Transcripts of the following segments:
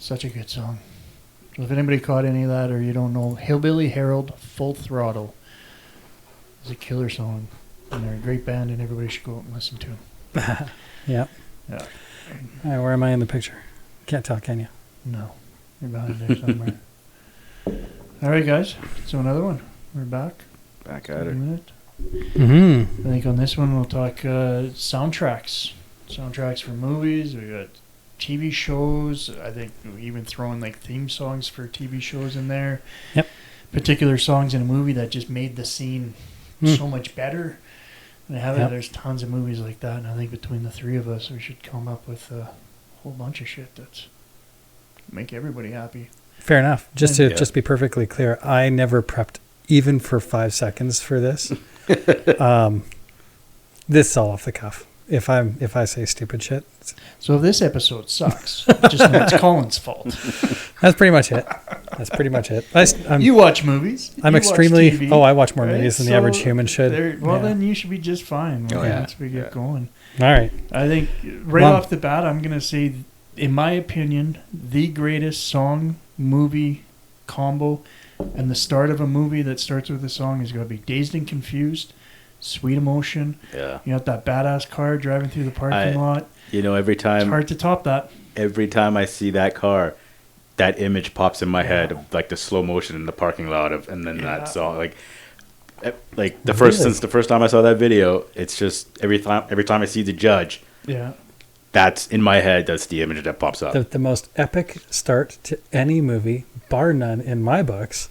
Such a good song. So if anybody caught any of that or you don't know, Hillbilly Harold Full Throttle is a killer song. And they're a great band and everybody should go out and listen to them. Yeah. Yeah. All right, where am I in the picture? Can't tell, can you? No. You're behind there somewhere. All right, guys. So another one. We're back. Back at it. Mm-hmm. I think on this one we'll talk soundtracks. Soundtracks for movies. We got TV shows. I think we even throwing like theme songs for TV shows in there. Yep. Particular songs in a movie that just made the scene so much better. And there's tons of movies like that, and I think between the three of us we should come up with a whole bunch of shit that's make everybody happy. Fair enough. Just to be perfectly clear, I never prepped even for 5 seconds for this. This is all off the cuff. If I say stupid shit. So if this episode sucks, just know it's Colin's fault. That's pretty much it. You watch movies. I'm extremely... TV, I watch more movies than the average human should. Then you should be just fine once we get going. All right. I think off the bat, I'm going to say, in my opinion, the greatest song movie combo and the start of a movie that starts with a song is going to be Dazed and Confused, Sweet Emotion. Yeah. You got that badass car driving through the parking lot. Every time... It's hard to top that. Every time I see that car, that image pops in my head of like the slow motion in the parking lot and then that song. Like the first time I saw that video, it's just every time I see the judge. Yeah. That's in my head. That's the image that pops up. The most epic start to any movie, bar none, in my books,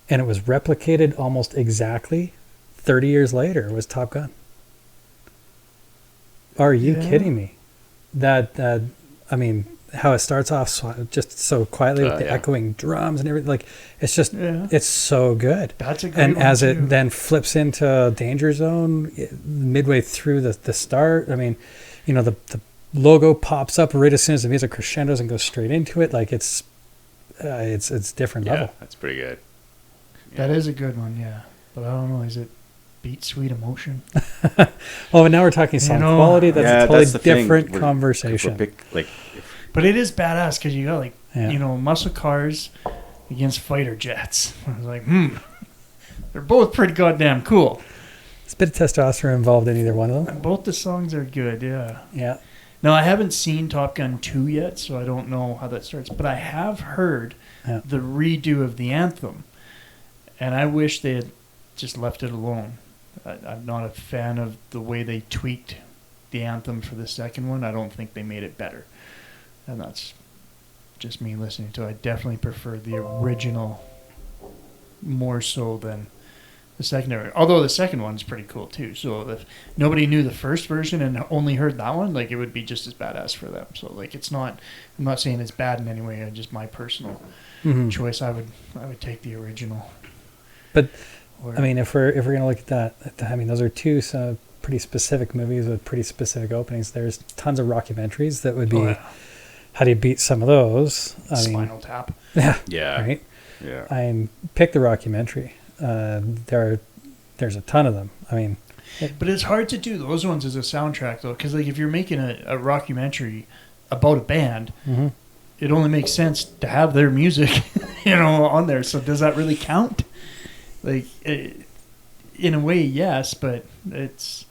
and it was replicated almost exactly 30 years later, was Top Gun. Are you kidding me? How it starts off just so quietly with the echoing drums and everything. Like, it's just, it's so good. That's a great one, as too. It then flips into Danger Zone midway through the start. The logo pops up right as soon as the music crescendos and goes straight into it. Like, it's different level. That's pretty good. That is a good one, but I don't know, is it beat Sweet Emotion? But now we're talking song quality. That's a totally different conversation. But it is badass because you got muscle cars against fighter jets. I was like, they're both pretty goddamn cool. There's a bit of testosterone involved in either one of them. And both the songs are good, yeah. Yeah. Now, I haven't seen Top Gun 2 yet, so I don't know how that starts. But I have heard the redo of the anthem, and I wish they had just left it alone. I'm not a fan of the way they tweaked the anthem for the second one. I don't think they made it better. And that's just me listening to it. I definitely prefer the original more so than the secondary. Although the second one's pretty cool too. So if nobody knew the first version and only heard that one, it would be just as badass for them. So it's not. I'm not saying it's bad in any way. Just my personal choice. I would take the original. But if we're gonna look at that, those are two pretty specific movies with pretty specific openings. There's tons of rockumentaries that would be. How do you beat some of those? Spinal Tap. Yeah. Right? Yeah. Pick the rockumentary. There's a ton of them. But it's hard to do those ones as a soundtrack, though, because if you're making a rockumentary about a band, it only makes sense to have their music, on there. So does that really count? In a way, yes, but it's...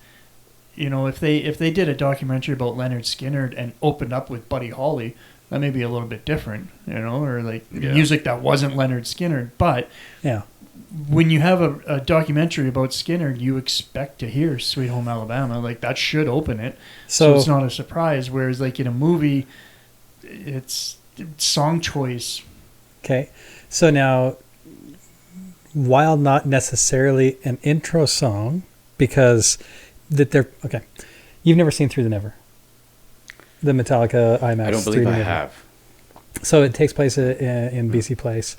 if they did a documentary about Leonard Skinner and opened up with Buddy Holly, that may be a little bit different, or music that wasn't Leonard Skinner. But when you have a documentary about Skinner, you expect to hear Sweet Home Alabama. That should open it. So it's not a surprise. Whereas in a movie, it's song choice. Okay. So now, while not necessarily an intro song, because... okay. You've never seen Through the Never, the Metallica IMAX. I don't believe 3D I movie. have. So it takes place in BC Place,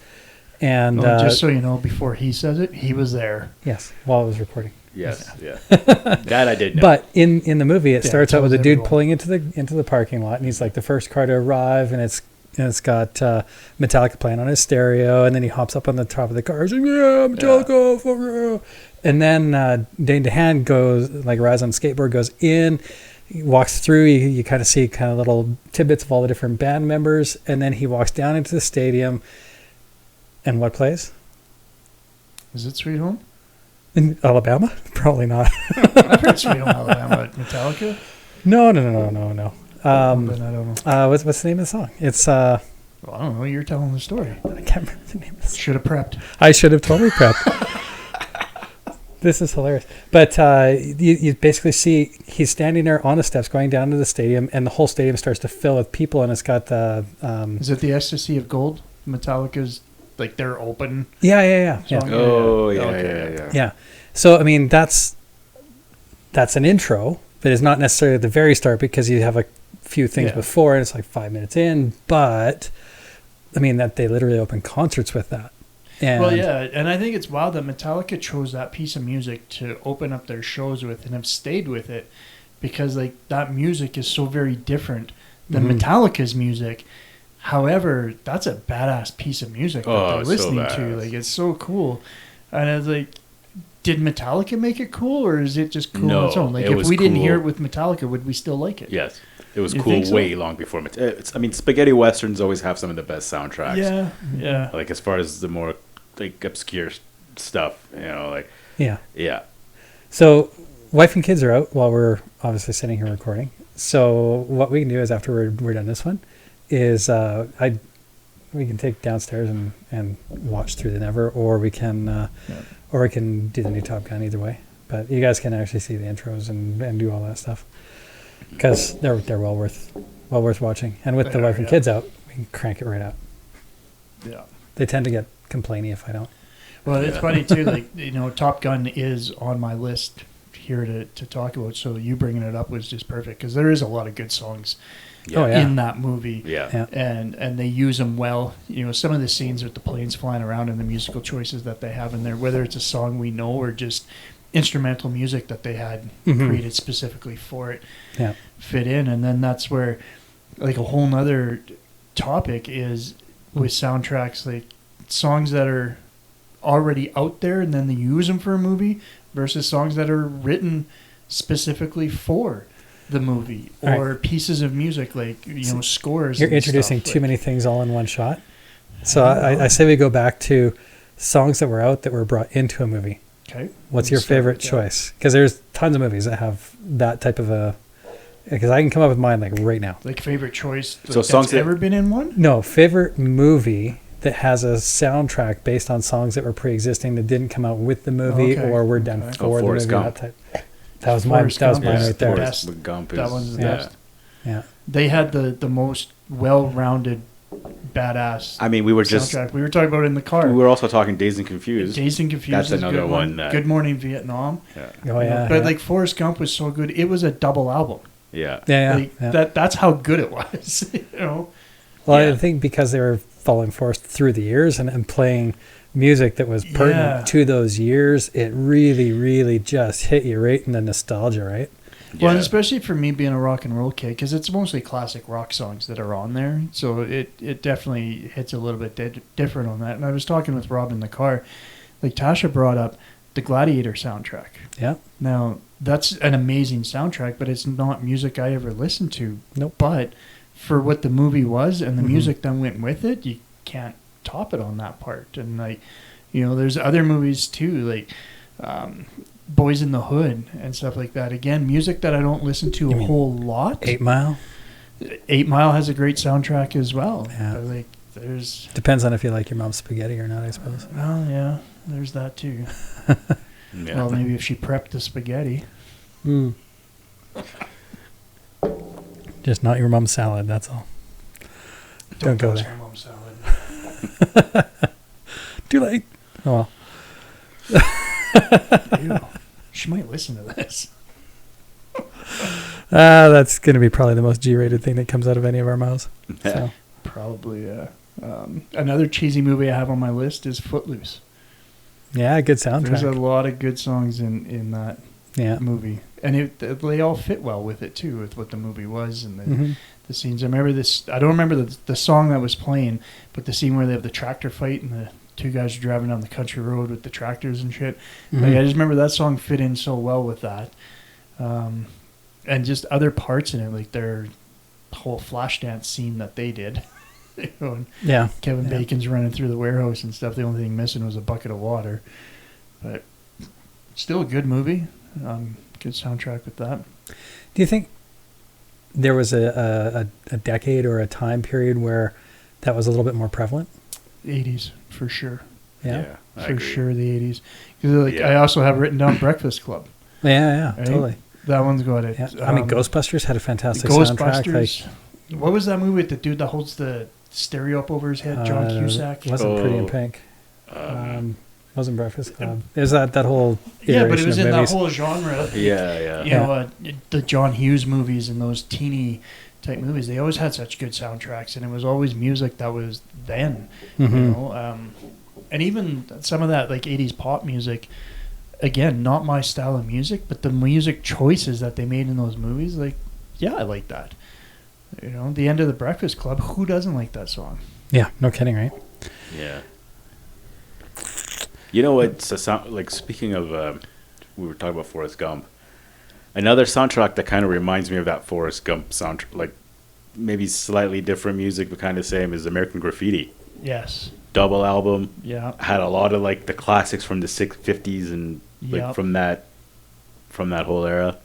and just so you know, before he says it, he was there. Yes, while I was recording. Yes, yeah. That I did know. But in the movie, it starts out with a dude pulling into the parking lot, and he's like the first car to arrive, and it's got Metallica playing on his stereo, and then he hops up on the top of the car, saying, Metallica, for real. And then Dane DeHaan goes, rides on a skateboard, goes in, he walks through. You kind of see kind of little tidbits of all the different band members, and then he walks down into the stadium. And what plays? Is it Sweet Home? In Alabama? Probably not. I've heard Sweet Home Alabama. Metallica? No. Then I don't know. What's the name of the song? It's Well, I don't know. You're telling the story. I can't remember the name of the song. Should have prepped. I should have totally prepped. This is hilarious. But you basically see he's standing there on the steps going down to the stadium, and the whole stadium starts to fill with people, and it's got the... Is it the Ecstasy of Gold? Metallica's, like, they're open. Yeah. Oh, yeah. Yeah. So, I mean, that's an intro, but it's not necessarily at the very start because you have a few things before, and it's like 5 minutes in. But, I mean, that they literally open concerts with that. And well, yeah, and I think it's wild that Metallica chose that piece of music to open up their shows with and have stayed with it because, like, that music is so very different than Metallica's music. However, that's a badass piece of music that they're listening to. Like, it's so cool. And it's like, did Metallica make it cool, or is it just cool on its own? Like, if we didn't hear it with Metallica, would we still like it? Yes. It was cool way long before. I mean, spaghetti westerns always have some of the best soundtracks. Yeah. Like, as far as the more, like, obscure stuff, like... Yeah. So, wife and kids are out while we're obviously sitting here recording. So, what we can do is after we're done this one, is we can take downstairs and watch through the Never, or we can do the new Top Gun. Either way, but you guys can actually see the intros and do all that stuff because they're well worth watching. And with the wife and kids out, we can crank it right up. Yeah, they tend to get complainy if I don't. Well, it's funny too. Like, Top Gun is on my list here to talk about. So you bringing it up was just perfect because there is a lot of good songs. In that movie, and they use them well. Some of the scenes with the planes flying around and the musical choices that they have in there, whether it's a song we know or just instrumental music that they had created specifically for it, fit in. And then that's where, like, a whole nother topic is with soundtracks, like songs that are already out there and then they use them for a movie versus songs that are written specifically for the movie or pieces of music, like scores. You're introducing too many things all in one shot. So I say we go back to songs that were out that were brought into a movie. Okay. What's your favorite choice? Because there's tons of movies that have that type of a. Because I can come up with mine like right now. Like favorite choice. So songs that's ever been in one? No, favorite movie that has a soundtrack based on songs that were pre-existing that didn't come out with the movie or were done for the movie. Gump. That type. That was mine right there. That one's the best. Yeah. They had the most well-rounded, badass. I mean, we were soundtrack. We were talking about it in the car. We were also talking Dazed and Confused. Dazed and Confused. That's another one. Good Morning Vietnam. Yeah. Oh yeah. But like Forrest Gump was so good. It was a double album. Yeah. That's how good it was. Well, I think because they were following Forrest through the years and playing music that was pertinent to those years, it really, really just hit you right in the nostalgia, right? Well, and especially for me being a rock and roll kid, because it's mostly classic rock songs that are on there, so it definitely hits a little bit different on that. And I was talking with Rob in the car, like Tasha brought up the Gladiator soundtrack. Yeah. Now, that's an amazing soundtrack, but it's not music I ever listened to. Nope. But for what the movie was and the music that went with it, you can't top it on that part. And like, there's other movies too, like Boys in the Hood and stuff like that. Again, music that I don't listen to a whole lot. 8 Mile. 8 Mile has a great soundtrack as well. Yeah. But like, there's depends on if you like your mom's spaghetti or not, I suppose. Well, yeah, there's that too. Yeah. Well, maybe if she prepped the spaghetti. Just not your mom's salad, that's all. Don't go there. My mom's salad. Too late. Oh well. Ew. She might listen to this. That's going to be probably the most G-rated thing that comes out of any of our mouths. So. Probably, yeah. Another cheesy movie I have on my list is Footloose. Yeah, good soundtrack. There's a lot of good songs in that movie. And they all fit well with it, too, with what the movie was and the scenes. I remember this. I don't remember the song that was playing, but the scene where they have the tractor fight and the two guys are driving down the country road with the tractors and shit. Like, I just remember that song fit in so well with that. And and just other parts in it, like their whole Flashdance scene that they did. And Kevin Bacon's running through the warehouse and stuff. The only thing missing was a bucket of water, but still a good movie. Good soundtrack with that. Do you think there was a decade or a time period where that was a little bit more prevalent? 80s, for sure. Yeah, for sure, the 80s. Because I also have written down Breakfast Club. Yeah, right? Totally. That one's got it. Yeah. I mean, Ghostbusters had a fantastic soundtrack. What was that movie with the dude that holds the stereo up over his head? John Cusack. Wasn't Pretty in Pink. Wasn't Breakfast Club. Is that whole iteration but it was in movies? that whole genre. Yeah. You know, the John Hughes movies and those teeny type movies, they always had such good soundtracks, and it was always music that was then. You know, and even some of that like 80s pop music, again, not my style of music, but the music choices that they made in those movies, like, yeah, I like that. You know, the end of the Breakfast Club, who doesn't like that song? Yeah, no kidding, right? Yeah. You know what? Like, speaking of, we were talking about Forrest Gump. Another soundtrack that kind of reminds me of that Forrest Gump soundtrack, like maybe slightly different music, but kind of same, is American Graffiti. Yes. Double album. Yeah. Had a lot of like the classics from the 50s and like from that whole era.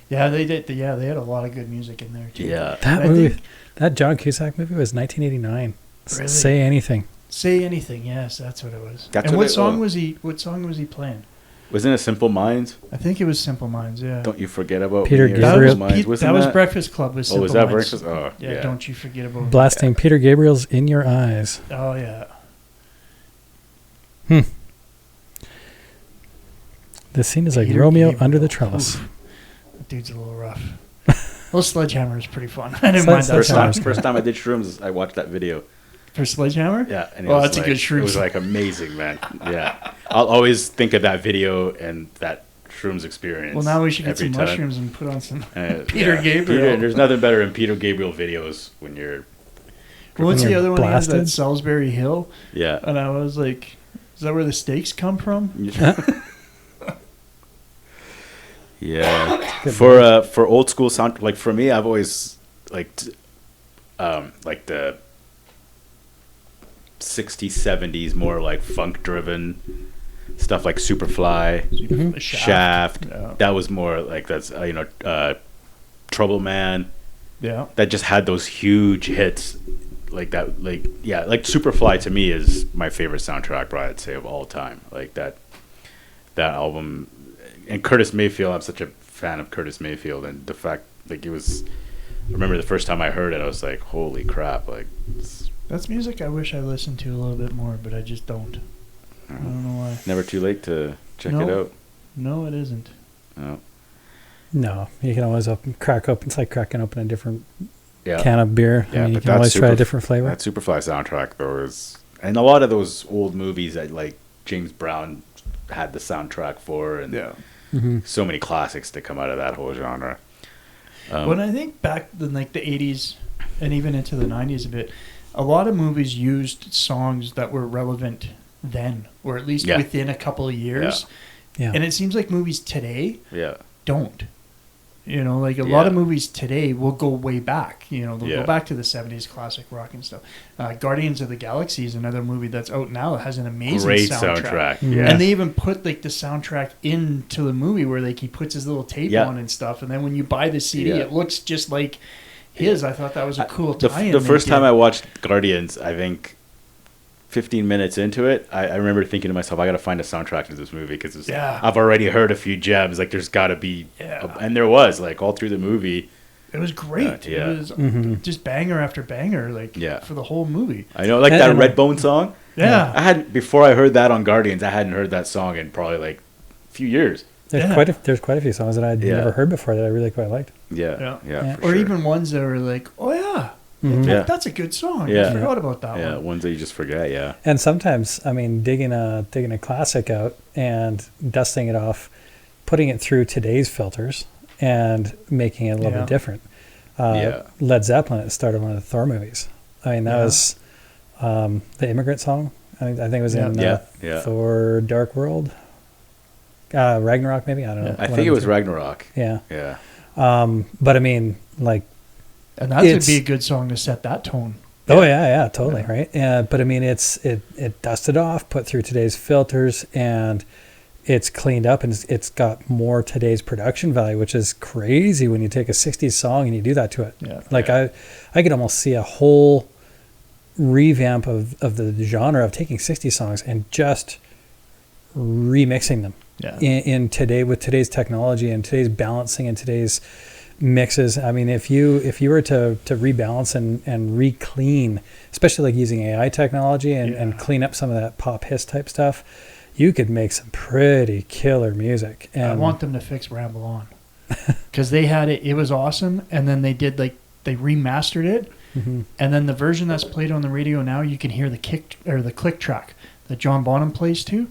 Yeah, they did. Yeah, they had a lot of good music in there too. Yeah. That movie, that John Cusack movie was 1989. Really? Say Anything. Say Anything. Yes, that's what it was. That's what song was he? What song was he playing? Wasn't it Simple Minds? I think it was Simple Minds. Yeah. Don't you forget about Peter Gabriel. That was Breakfast Club. Was Simple was that Minds. Breakfast? Oh, yeah. Don't you forget about Blasting Peter Gabriel's In Your Eyes. Oh yeah. This scene is like Romeo under the trellis. That dude's a little rough. Well, Sledgehammer is pretty fun. I didn't mind that. First time I did shrooms, I watched that video. For Sledgehammer? Yeah. And that's a good shroom. It was like amazing, man. Yeah. I'll always think of that video and that shrooms experience. Well, now we should get some mushrooms and put on some Peter Gabriel. There's nothing better than Peter Gabriel videos when you're... What's the other one? That Salisbury Hill? Yeah. And I was like, is that where the steaks come from? Yeah. For old school sound, like for me, I've always liked like the 60s, 70s, more like funk driven stuff like Superfly, Shaft. Yeah. That was more like Trouble Man. Yeah. That just had those huge hits like that. Like Superfly to me is my favorite soundtrack, probably I'd say, of all time. Like that album. And Curtis Mayfield, I'm such a fan of Curtis Mayfield, and the fact, like, it was, I remember the first time I heard it, I was like, holy crap, like, that's music I wish I listened to a little bit more, but I just don't. I don't know why. Never too late to check it out. No, it isn't. No, you can always crack open, it's like cracking open a different can of beer. Yeah, I mean, you can always try a different flavor. That Superfly soundtrack, though, is, and a lot of those old movies that, like, James Brown had the soundtrack for, and so many classics to come out of that whole genre. When I think back in like the 80s and even into the 90s a bit, a lot of movies used songs that were relevant then, or at least within a couple of years. Yeah. And it seems like movies today don't. You know, like a Yeah. lot of movies today will go way back. You know, they'll Yeah. go back to the 70s classic rock and stuff. Guardians of the Galaxy is another movie that's out now that has an amazing Great soundtrack. Yeah. And they even put like the soundtrack into the movie where like he puts his little tape on and stuff. And then when you buy the CD, it looks just like his. I thought that was a cool tie-in. The first time I watched Guardians, I think 15 minutes into it, I remember thinking to myself, I got to find a soundtrack to this movie because I've already heard a few gems. Like, there's got to be, and there was, like, all through the movie. It was great. It was just banger after banger, like for the whole movie. I know, like that Redbone song. Yeah, before I heard that on Guardians, I hadn't heard that song in probably like a few years. There's quite a few songs that I'd never heard before that I really quite liked. Yeah. Or even ones that were like, oh yeah. That's a good song. I forgot about that one. Yeah, ones that you just forget, And sometimes, I mean, digging a classic out and dusting it off, putting it through today's filters and making it a little bit different. Led Zeppelin started one of the Thor movies. I mean, that was the Immigrant Song. I think it was in Thor Dark World. Ragnarok, maybe? I don't know. I think it was Ragnarok. Yeah. Yeah. But I mean, like, and that would be a good song to set that tone. Oh yeah, totally, right. But I mean, it dusted off, put through today's filters, and it's cleaned up, and it's got more today's production value, which is crazy when you take a '60s song and you do that to it. Yeah. Like I could almost see a whole revamp of the genre of taking '60s songs and just remixing them. Yeah. In today, with today's technology and today's balancing and today's mixes. I mean, if you were to rebalance and re-clean, especially like using AI technology and clean up some of that pop hiss type stuff, you could make some pretty killer music. And I want them to fix Ramble On, because they had it was awesome, and then they remastered it, and then the version that's played on the radio now, you can hear the kick or the click track that John Bonham plays to,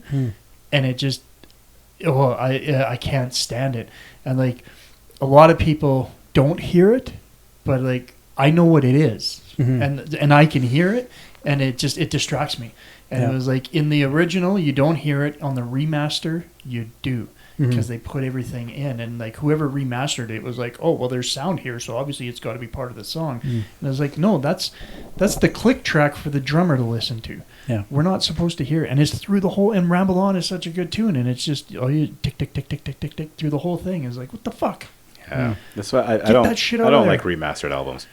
and it just I can't stand it. And like a lot of people don't hear it, but like I know what it is, and I can hear it, and it distracts me. And it was like in the original, you don't hear it. On the remaster, you do, because they put everything in, and like whoever remastered it was like, oh well, there's sound here, so obviously it's got to be part of the song. And I was like, no, that's the click track for the drummer to listen to. Yeah, we're not supposed to hear it, and it's through the whole. And Ramble On is such a good tune, and it's just you tick tick tick tick tick tick tick through the whole thing. It's like, what the fuck? Yeah, that's why I don't like remastered albums.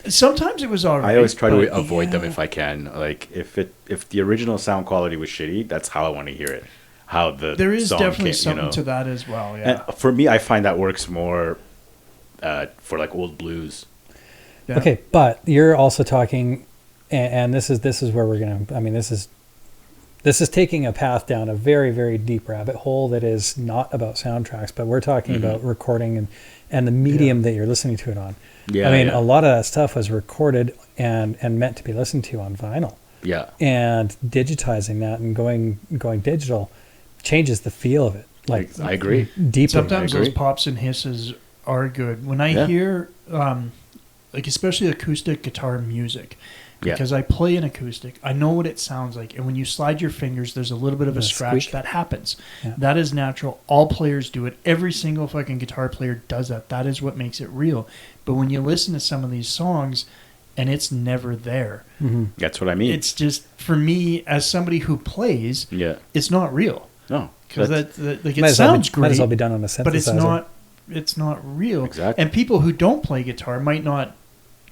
Sometimes it was alright. I always try to avoid them if I can. Like if the original sound quality was shitty, that's how I want to hear it. How there is definitely something to that as well. Yeah. And for me, I find that works more for like old blues. Yeah. Okay, but you're also talking, and this is where we're gonna. I mean, this is taking a path down a very, very deep rabbit hole that is not about soundtracks, but we're talking about recording and the medium that you're listening to it on. Yeah, I mean, a lot of that stuff was recorded and meant to be listened to on vinyl. Yeah. And digitizing that and going digital changes the feel of it. Like, I agree. Deeply. Sometimes those pops and hisses are good. When I hear, like especially acoustic guitar music, because I play an acoustic, I know what it sounds like. And when you slide your fingers, there's a little bit of a scratch that happens. Yeah. That is natural. All players do it. Every single fucking guitar player does that. That is what makes it real. But when you listen to some of these songs, and it's never there. That's what I mean. It's just, for me, as somebody who plays, it's not real. No. Because like, it sounds great. Might as well be done on a synthesizer. But it's not real. Exactly. And people who don't play guitar might not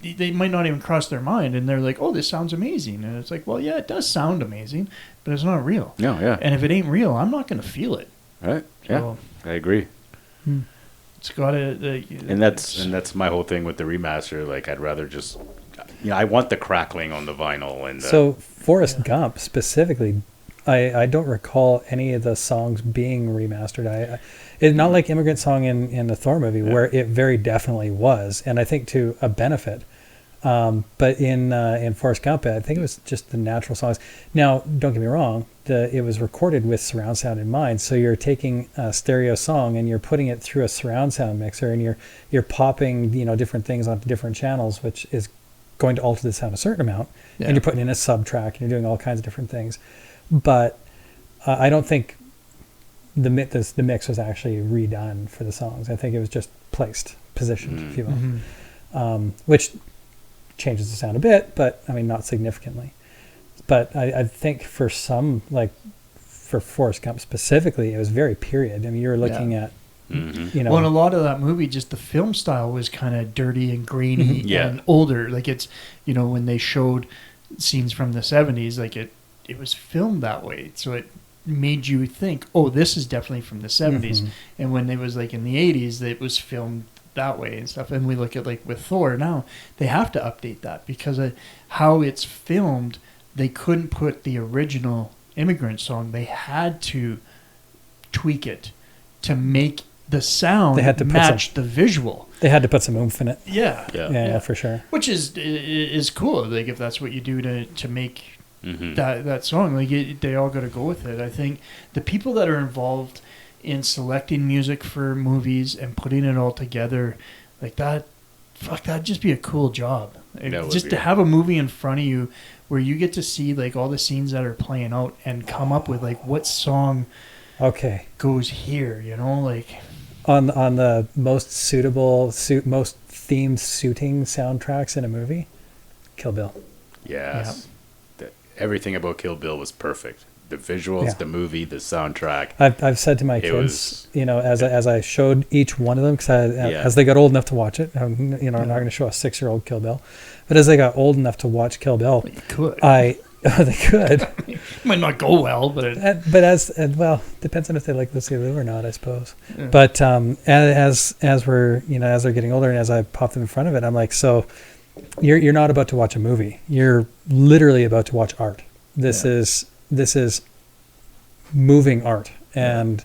even cross their mind, and they're like, oh, this sounds amazing. And it's like, well, yeah, it does sound amazing, but it's not real. No, yeah. And if it ain't real, I'm not going to feel it. Right. So, yeah, I agree. It's got to... and that's my whole thing with the remaster. Like, I'd rather just... I want the crackling on the vinyl. And so, Forrest Gump, specifically, I don't recall any of the songs being remastered. It's not like Immigrant Song in the Thor movie, where it very definitely was, and I think to a benefit. But in Forrest Gump, I think it was just the natural songs. Now, don't get me wrong, it was recorded with surround sound in mind. So you're taking a stereo song and you're putting it through a surround sound mixer, and you're popping different things onto different channels, which is going to alter the sound a certain amount. And you're putting in a sub track, and you're doing all kinds of different things. But I don't think the mix was actually redone for the songs. I think it was just positioned, if you will, which changes the sound a bit, but I mean, not significantly. But I think for some, like for Forrest Gump specifically, it was very period. I mean, you're looking at, well, in a lot of that movie, just the film style was kind of dirty and grainy and older. Like it's, when they showed scenes from the 70s, like it was filmed that way. So it made you think, oh, this is definitely from the 70s. And when it was like in the 80s, it was filmed that way and stuff. And we look at like with Thor now, they have to update that because of how it's filmed. They couldn't put the original Immigrant Song. They had to tweak it to make the sound match the visual. They had to put some oomph in it. Yeah, for sure. Which is cool. Like if that's what you do to make that song, like they all got to go with it. I think the people that are involved in selecting music for movies and putting it all together, like that'd just be a cool job. Just to have a movie in front of you where you get to see like all the scenes that are playing out and come up with like what song goes here, like. on the most most themed suiting soundtracks in a movie, Kill Bill. Yes. Everything about Kill Bill was perfect. The visuals, the movie, the soundtrack. I've said to my kids, as I showed each one of them, because as they got old enough to watch it, I'm not going to show a 6-year-old Kill Bill, but as they got old enough to watch Kill Bill, they could. They could. It might not go well, but depends on if they like Lucy Liu or not, I suppose. Yeah. But as we're as they're getting older and as I pop them in front of it, I'm like, so you're not about to watch a movie. You're literally about to watch art. This is moving art, and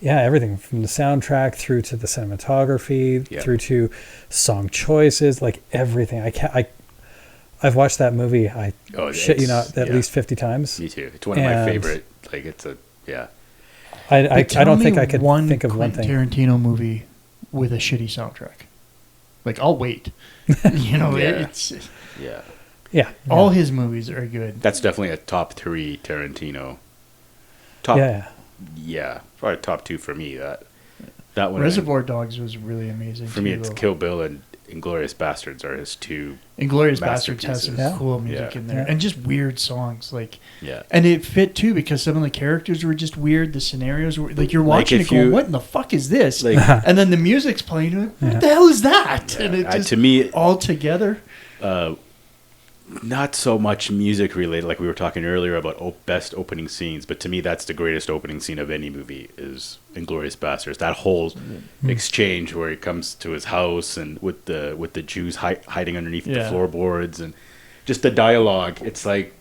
everything from the soundtrack through to the cinematography, through to song choices, like everything. I've watched that movie. At least 50 times. Me too. It's one of my favorite. Like it's a I don't think I could think of one thing. Tarantino movie with a shitty soundtrack. Like I'll wait. It's all his movies are good. That's definitely a top 3 Tarantino. Probably top 2 for me. That one. Reservoir Dogs was really amazing. For me, it's Kill Bill and Inglourious Bastards are his 2. Inglourious Bastards has some cool music in there, and just weird songs, and it fit too because some of the characters were just weird. The scenarios were like you're watching it going, "What in the fuck is this?" And then the music's playing. Like, what the hell is that? And it just to me all together. Not so much music related, like we were talking earlier about best opening scenes, but to me that's the greatest opening scene of any movie is Inglourious Basterds. That whole exchange where he comes to his house and with the Jews hiding underneath the floorboards and just the dialogue. It's like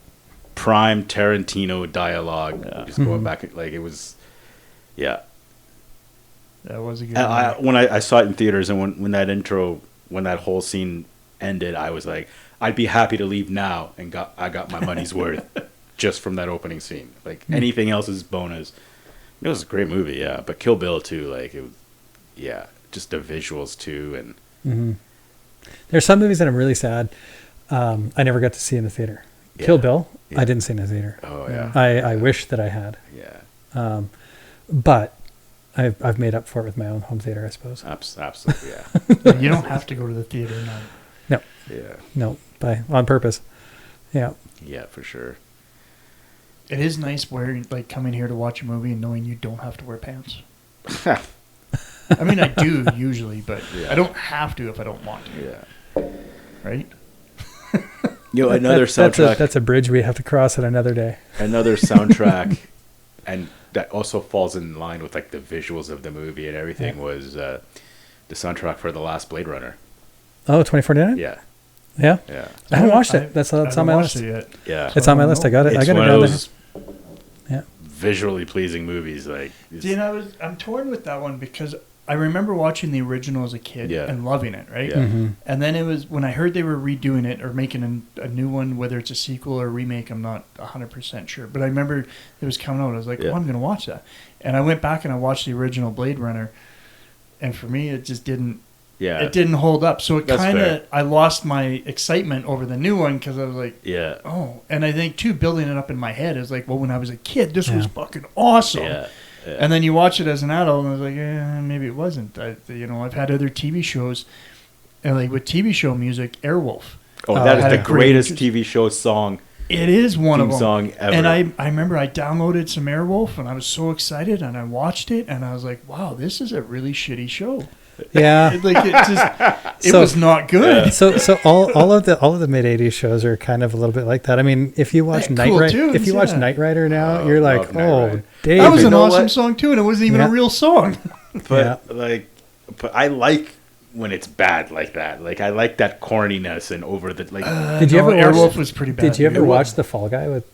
prime Tarantino dialogue. Just going back, like it was, That was a good. When I saw it in theaters and when that whole scene ended, I was like, I'd be happy to leave now, and I got my money's worth just from that opening scene. Like anything else is bonus. It was a great movie, but Kill Bill too. Like it was, just the visuals too, and there's some movies that I'm really sad I never got to see in the theater. Kill Bill, I didn't see in the theater. Oh yeah, I wish that I had. Yeah, but I've made up for it with my own home theater, I suppose. Absolutely, yeah. You don't have to go to the theater now. No. Yeah. No, on purpose. Yeah. Yeah, for sure. It is nice coming here to watch a movie and knowing you don't have to wear pants. I mean, I do usually, but I don't have to if I don't want to. Yeah. Right? Another soundtrack. That's a bridge we have to cross at another day. Another soundtrack, and that also falls in line with like the visuals of the movie and everything was the soundtrack for the last Blade Runner. Oh, 2049? Yeah. Yeah? Yeah. I haven't watched it. That's on my list. Yeah. It's on my list. I got it. It's I got one it down of those there. visually pleasing movies. Like, I'm torn with that one because I remember watching the original as a kid and loving it, right? Yeah. Mm-hmm. And then it was when I heard they were redoing it or making a new one, whether it's a sequel or a remake, I'm not 100% sure. But I remember it was coming out. I was like, I'm going to watch that. And I went back and I watched the original Blade Runner. And for me, it just didn't. Yeah. It didn't hold up. So it kind of, I lost my excitement over the new one because I was like, oh. And I think, too, building it up in my head, it was like, well, when I was a kid, this was fucking awesome. Yeah. Yeah. And then you watch it as an adult, and I was like, maybe it wasn't. I've had other TV shows, and like with TV show music, Airwolf. Oh, that is the greatest TV show song. It is one of them. Song ever. And I remember I downloaded some Airwolf, and I was so excited, and I watched it, and I was like, wow, this is a really shitty show. Yeah, it was not good. Yeah. So all of the mid '80s shows are kind of a little bit like that. I mean, if you watch Knight Rider now, you're like, oh, David. That was an awesome song too, and it wasn't even a real song. But but I like when it's bad like that. Like I like that corniness and over the like. Did you ever watch Airwolf was pretty bad. Did you ever watch The Fall Guy with?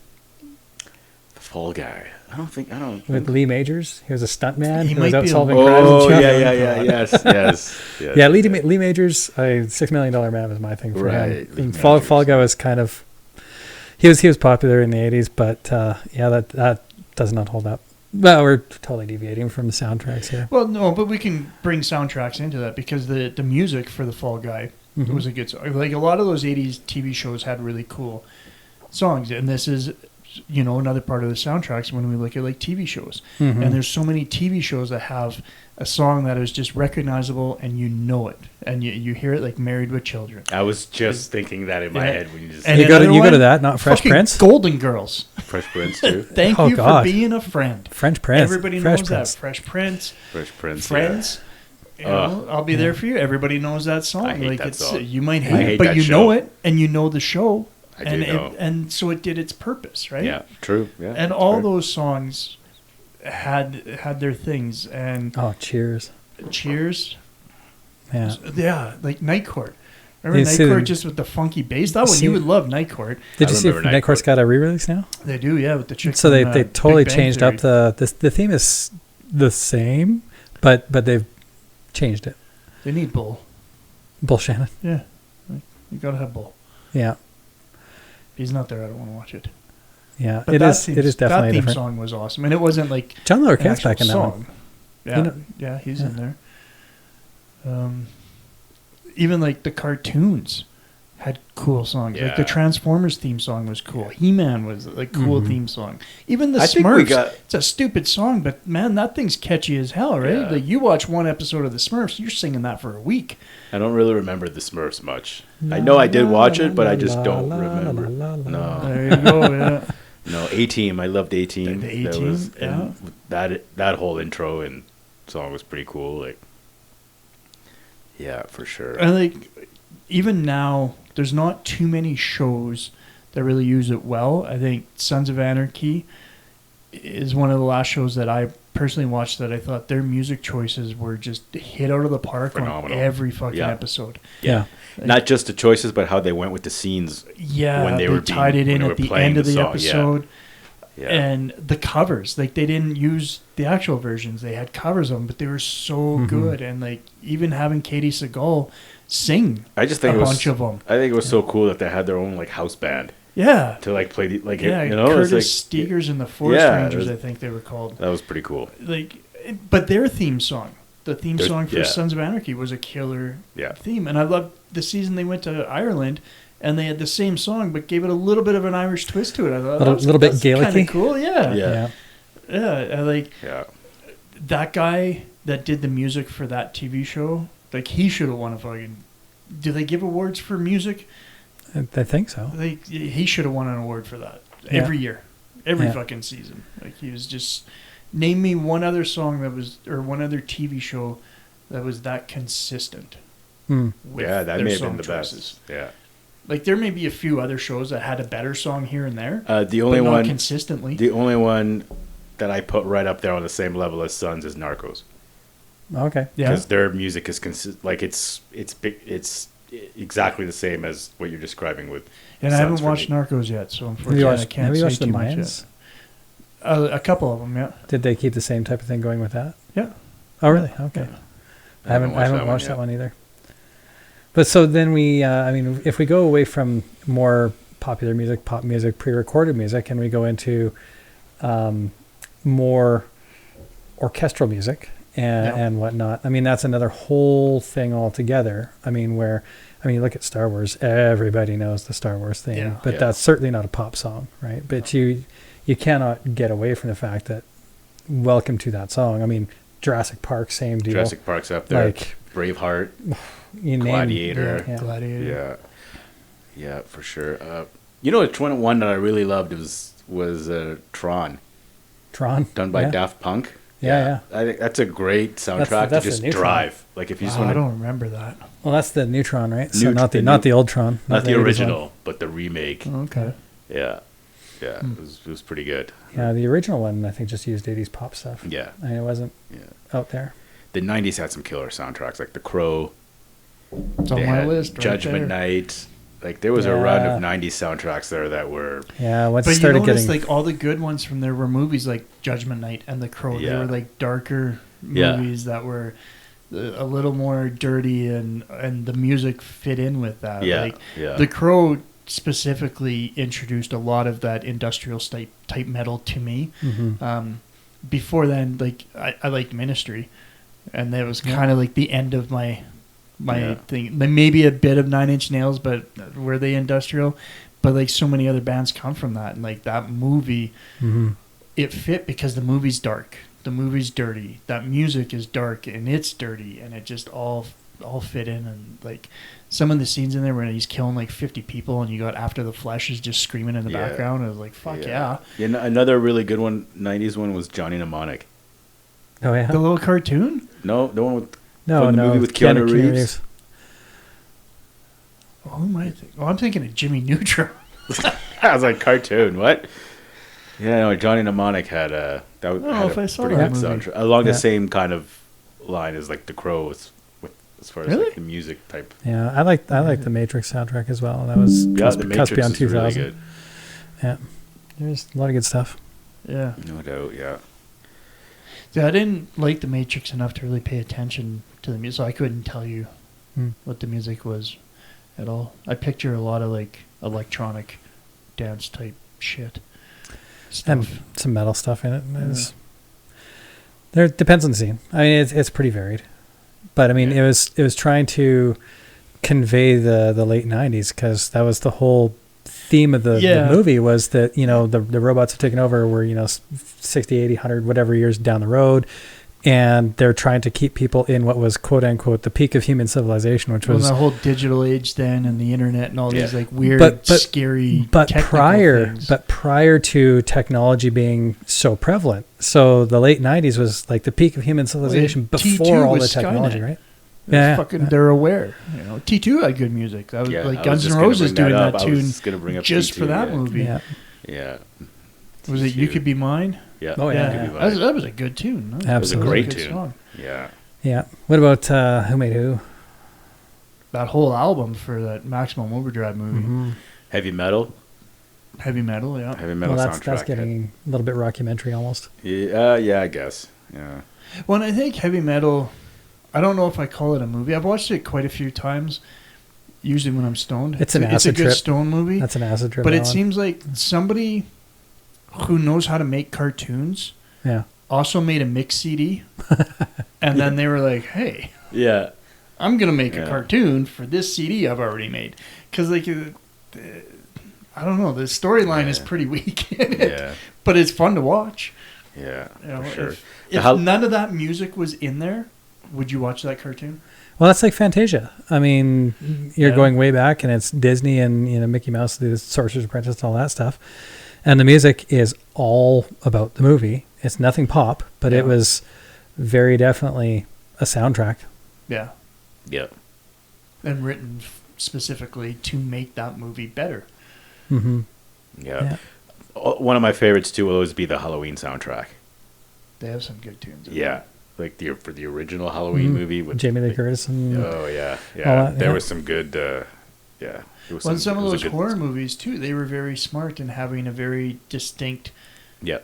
The Fall Guy. I don't. With Lee Majors, he was a stuntman. He was might out be solving crimes. Oh yes. Yeah, Lee Majors, $6 Million Man was my thing for him. And Fall Guy was kind of, he was popular in the '80s, but that does not hold up. Well, we're totally deviating from the soundtracks here. Well, no, but we can bring soundtracks into that because the music for The Fall Guy was a good song. Like a lot of those '80s TV shows had really cool songs, and this is another part of the soundtracks when we look at like TV shows. Mm-hmm. And there's so many TV shows that have a song that is just recognizable and you know it. And you hear it like Married with Children. I was just thinking that in my head when you just and you go to that, not Fresh Prince? Golden Girls. Fresh Prince too. Thank you for being a friend. French Prince. Everybody knows that. Fresh Prince. Friends. Yeah. I'll be there for you. Everybody knows that song. I hate that song. You might hate it, but you know it and you know the show. And so it did its purpose, right? Yeah, true. Yeah, and all those songs had their things. And Cheers. Yeah, like Night Court. Remember Night Court just with the funky bass? That one, you would love Night Court. Did you see if Night Court's got a re-release now? They do, yeah, with the chick. So they totally changed up the theme is the same, but they've changed it. They need Bull Shannon. Yeah, you gotta have Bull. Yeah. If he's not there, I don't want to watch it. Yeah, it is definitely that theme different. song was awesome, and it wasn't like John Larroquette's back in that one. Yeah, he's in there. Even like the cartoons had cool songs. Yeah. Like the Transformers theme song was cool. Yeah. He-Man was like cool theme song. Even the Smurfs. It's a stupid song, but man, that thing's catchy as hell, right? Yeah. Like you watch one episode of the Smurfs, you're singing that for a week. I don't really remember the Smurfs much. I know I did watch it, but I just don't remember. No. There you go. Yeah. No, A-Team. I loved A-Team. The A-Team. And that whole intro and song was pretty cool. Like, yeah, for sure. And like, even now, there's not too many shows that really use it well. I think Sons of Anarchy is one of the last shows that I personally watched that I thought their music choices were just hit out of the park. Phenomenal. On every fucking episode. Yeah. Like, not just the choices, but how they went with the scenes. Yeah, when they tied it in at the end of the episode. Yeah. And the covers, like they didn't use the actual versions; they had covers of them, but they were so good. And like even having Katie Seagal sing, I just think a bunch of them. I think it was so cool that they had their own like house band. Yeah, to like play Curtis Stigers and the Forest Rangers, I think they were called. That was pretty cool. Like, but their theme song, the theme song for Sons of Anarchy, was a killer theme, and I loved the season they went to Ireland. And they had the same song, but gave it a little bit of an Irish twist to it. I thought a little bit Gaelic-y. Kind of cool, yeah. I like that guy that did the music for that TV show. Like he should have won a fucking. Do they give awards for music? I think so. Like he should have won an award for that every year, every fucking season. Like he was just. Name me one other song or one other TV show that was that consistent. That may have been the best. Yeah. Like there may be a few other shows that had a better song here and there. The only one consistently. The only one that I put right up there on the same level as Sons is Narcos. Okay, yeah, because their music is it's exactly the same as what you're describing with. And I haven't watched Narcos yet, so unfortunately I can't say too much yet. A couple of them, yeah. Did they keep the same type of thing going with that? Yeah. Oh, really? Okay. Yeah. I haven't watched that one either. But so then if we go away from more popular music, pop music, pre-recorded music, and we go into more orchestral music and whatnot, I mean, that's another whole thing altogether. I mean, you look at Star Wars, everybody knows the Star Wars theme, but that's certainly not a pop song, right? But you cannot get away from the fact that welcome to that song. I mean, Jurassic Park, same deal. Jurassic Park's up there. Like Braveheart. Gladiator. Gladiator. Yeah, for sure. One that I really loved was Tron. Done by Daft Punk. Yeah. I think that's a great soundtrack to just drive. Like if you just want I don't remember that. Well, that's the new Tron, right? So not the old Tron. Not the original, but the remake. Okay. Yeah. Yeah, it was pretty good. Yeah, the original one I think just used 80s pop stuff. Yeah. And it wasn't out there. The 90s had some killer soundtracks like The Crow. It's on my list. Judgment Night. Like there was a run of 90s soundtracks there that were. Yeah, once it started getting like all the good ones from there were movies like Judgment Night and The Crow. Yeah. They were like darker movies that were a little more dirty and the music fit in with that. Yeah. The Crow specifically introduced a lot of that industrial type metal to me. Mm-hmm. Before then, like I liked Ministry, and that was kind of like the end of my thing. Maybe a bit of Nine Inch Nails, but were they industrial? but like so many other bands come from that, and like that movie, it fit because the movie's dark, the movie's dirty, that music is dark and it's dirty, and it just all fit in. And like some of the scenes in there when he's killing like 50 people and you got After the Flesh is just screaming in the background, I was like, fuck yeah. Another really good one, 90s one, was Johnny Mnemonic. Oh yeah, the little cartoon. No, the one with the movie with Keanu Reeves. Oh, who am I thinking? Oh, I'm thinking of Jimmy Neutron. I was like, cartoon, what? Yeah, no, Johnny Mnemonic had a pretty good soundtrack along the same kind of line as like The Crow as far as like the music type. Yeah, I like the Matrix soundtrack as well. That was the Matrix beyond is 2000. really good. Yeah, there's a lot of good stuff. Yeah, no doubt. Yeah. I didn't like the Matrix enough to really pay attention to the music, so I couldn't tell you what the music was at all. I picture a lot of like electronic dance type shit stuff. And some metal stuff in it. There depends on the scene. I mean, it's pretty varied, but I mean, it was trying to convey the late 90s, because that was the whole theme of the movie, was that the robots have taken over. We're 60, 80, 100 whatever years down the road, and they're trying to keep people in what was quote unquote the peak of human civilization, which was the whole digital age then, and the internet and all these like weird, scary. But prior to technology being so prevalent, so the late 90s was like the peak of human civilization before all the technology, right? They're aware. T2 had good music. That was like Guns N' Roses doing that tune just for that movie. Yeah. Was it You Could Be Mine? Yeah. Oh yeah. That was a good tune. Absolutely. It was a great tune. Song. Yeah. Yeah. What about Who Made Who? That whole album for that Maximum Overdrive movie. Mm-hmm. Heavy Metal. Heavy Metal, yeah. Heavy Metal soundtrack. That's getting a little bit rockumentary almost. Yeah, I guess. Yeah. Well, and I think Heavy Metal, I don't know if I call it a movie. I've watched it quite a few times, usually when I'm stoned. It's a good stone movie. That's an acid trip. But it seems like somebody who knows how to make cartoons also made a mix CD. And then they were like, hey, I'm going to make a cartoon for this CD I've already made. Because, like, I don't know, the storyline is pretty weak in it. But it's fun to watch. Yeah, for sure. If none of that music was in there, would you watch that cartoon? Well, that's like Fantasia. I mean, you're going way back, and it's Disney and Mickey Mouse, the Sorcerer's Apprentice, and all that stuff. And the music is all about the movie. It's nothing pop, but it was very definitely a soundtrack. Yeah. Yeah. And written specifically to make that movie better. Mm-hmm. Yeah. One of my favorites, too, will always be the Halloween soundtrack. They have some good tunes. Like for the original Halloween movie with Jamie Lee Curtis. And there was some good. Some of those horror movies too, they were very smart in having a very distinct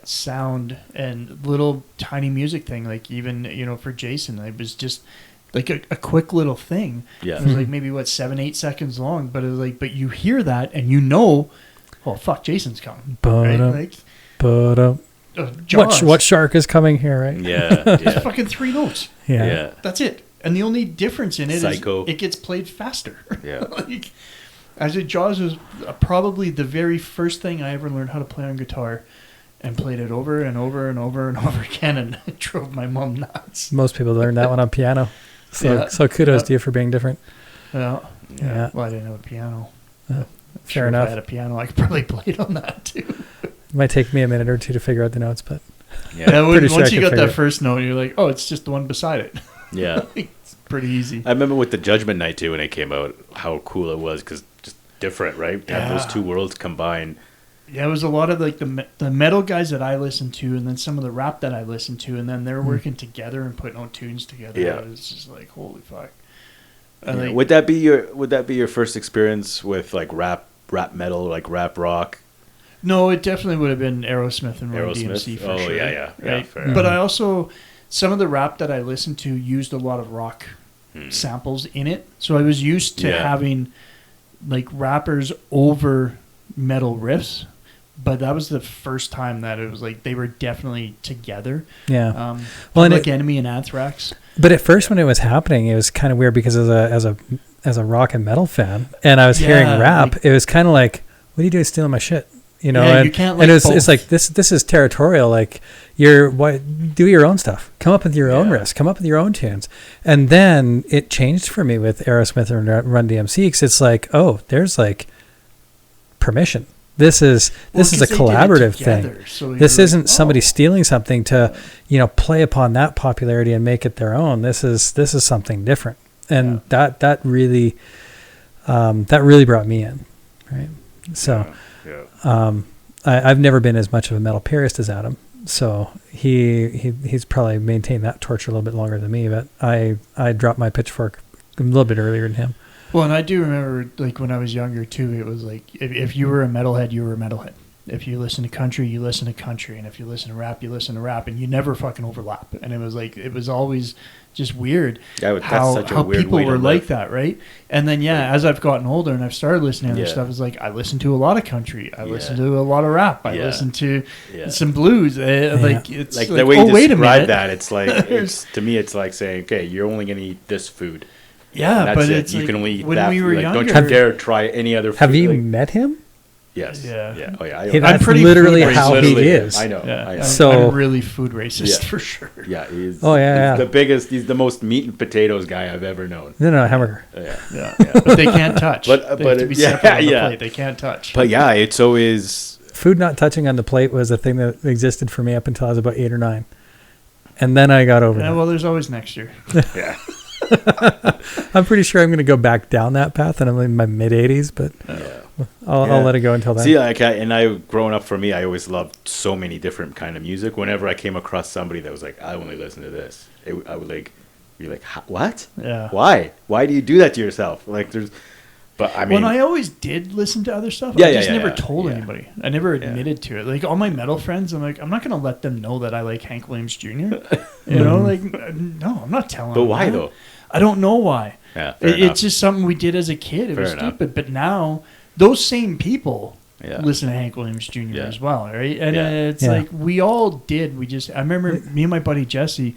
sound and little tiny music thing. Like even for Jason, it was just like a quick little thing. Yeah, it was like maybe 7-8 seconds long, but it was like, but you hear that and oh fuck, Jason's coming. What shark is coming here, right? Yeah. It's fucking 3 notes. Yeah. That's it. And the only difference in it Psycho. is it gets played faster. Yeah. Jaws was probably the very first thing I ever learned how to play on guitar, and played it over and over and over and over again, and it drove my mom nuts. Most people learn that one on piano. So kudos to you for being different. Yeah. Well, I didn't have a piano. Fair enough. If I had a piano, I could probably play it on that too. It might take me a minute or two to figure out the notes, but once you got that first note, you're like, oh, it's just the one beside it. Yeah. It's pretty easy. I remember with the Judgment Night too, when it came out, how cool it was, because just different, right? To have those two worlds combined. Yeah, it was a lot of like the metal guys that I listened to, and then some of the rap that I listened to, and then they're working together and putting out tunes together. Yeah. It was just like, holy fuck. Would that be your first experience with like rap metal, like rap rock? No, it definitely would have been Aerosmith and Run DMC for sure. Yeah, right? fair. But I also, some of the rap that I listened to used a lot of rock samples in it. So I was used to having like rappers over metal riffs, but that was the first time that it was like they were definitely together. Yeah. Public Enemy and Anthrax. But at first when it was happening, it was kind of weird because as a rock and metal fan, and I was hearing rap, it was kind of like, what are you doing stealing my shit? You you can't like it's like this is territorial. Like do your own stuff. Come up with your own riffs. Come up with your own tunes. And then it changed for me with Aerosmith and Run DMC, because it's like, oh, there's like permission. This is a collaborative thing. So this isn't somebody stealing something to, play upon that popularity and make it their own. This is something different, and that really brought me in, right? So. I've never been as much of a metal purist as Adam, so he's probably maintained that torch a little bit longer than me, but I dropped my pitchfork a little bit earlier than him. Well, and I do remember, like, when I was younger too, it was like if you were a metalhead, you were a metalhead. If you listen to country, you listen to country, and if you listen to rap, you listen to rap, and you never fucking overlap. And it was always just weird how people were like that, right? And then as I've gotten older and I've started listening to other stuff, it's like I listen to a lot of country, I listen to a lot of rap, I listen to some blues. Like it's like the way you describe that, it's like to me, it's like saying, okay, you're only gonna eat this food. Yeah, but it's you can only eat when that. We were younger, don't you dare try any other food. Have you met him? Yes. Yeah. Oh yeah. That's literally how he is. I know. I'm really food racist for sure. Yeah. He's the biggest. He's the most meat and potatoes guy I've ever known. No, hamburger. Yeah. But they can't touch. They have to be separate on the plate. They can't touch. But it's always food not touching on the plate was a thing that existed for me up until I was about 8 or 9, and then I got over it. Well, there's always next year. Yeah. I'm pretty sure I'm going to go back down that path, and I'm in my mid 80s, but I'll let it go until then. See, growing up, for me, I always loved so many different kind of music. Whenever I came across somebody that was like, I only listen to this, I would like, be like, what? Yeah. Why do you do that to yourself? Like, but I mean, I always did listen to other stuff. I just never told anybody. I never admitted to it. Like all my metal friends, I'm like, I'm not going to let them know that I like Hank Williams Jr. No, I'm not telling them. But why though? I don't know why. Yeah, it's just something we did as a kid. It was stupid. But now those same people listen to Hank Williams Jr. as well, right? And it's like we all did. I remember me and my buddy Jesse,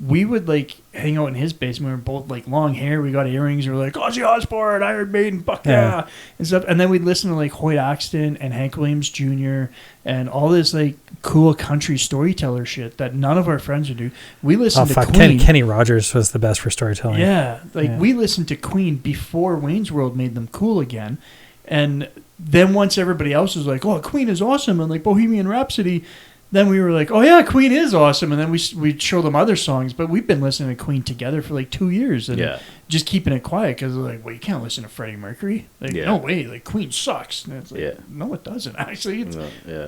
we would like hang out in his basement. We were both like long hair. We got earrings. We were like Ozzy Osbourne, Iron Maiden, fuck yeah, and stuff. And then we'd listen to like Hoyt Axton and Hank Williams Jr. and all this like cool country storyteller shit that none of our friends would do. We listened to Queen. Kenny Rogers was the best for storytelling. Yeah, we listened to Queen before Wayne's World made them cool again, and then once everybody else was like, "Oh, Queen is awesome," and like Bohemian Rhapsody. Then we were like, oh, yeah, Queen is awesome. And then we'd show them other songs. But we've been listening to Queen together for like 2 years. And just keeping it quiet because they're like, well, you can't listen to Freddie Mercury. Like, no way. Like, Queen sucks. And it's like, no, it doesn't. Actually,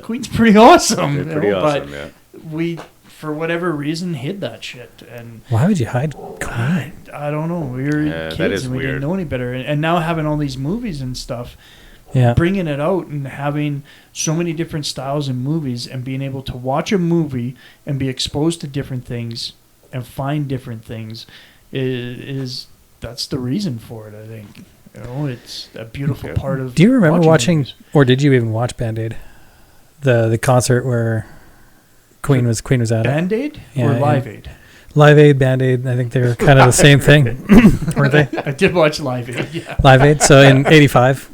Queen's pretty awesome. They're pretty awesome, but we, for whatever reason, hid that shit. And why would you hide Queen? I don't know. We were kids and we didn't know any better. And now having all these movies and stuff, bringing it out and having so many different styles in movies and being able to watch a movie and be exposed to different things and find different things is that's the reason for it, I think. It's a beautiful part of. Do you remember watching movies. Or did you even watch Band-Aid? The concert where Queen was at Band-Aid or Live Aid? Live Aid, Band-Aid, I think they were kind of the same thing, weren't they? I did watch Live Aid, yeah. Live Aid, so in 85,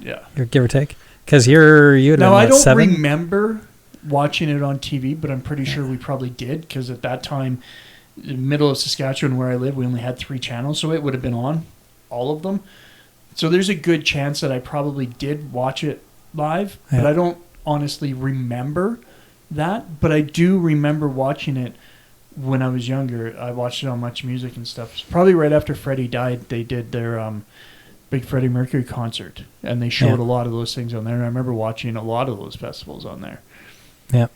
give or take? Because you had been, I don't 7? remember watching it on TV, but I'm pretty sure we probably did, because at that time, in the middle of Saskatchewan where I live, we only had 3 channels, so it would have been on, all of them. So there's a good chance that I probably did watch it live, but I don't honestly remember that, but I do remember watching it when I was younger. I watched it on Much Music and stuff. Probably right after Freddie died, they did their big Freddie Mercury concert, and they showed a lot of those things on there. And I remember watching a lot of those festivals on there. Yeah,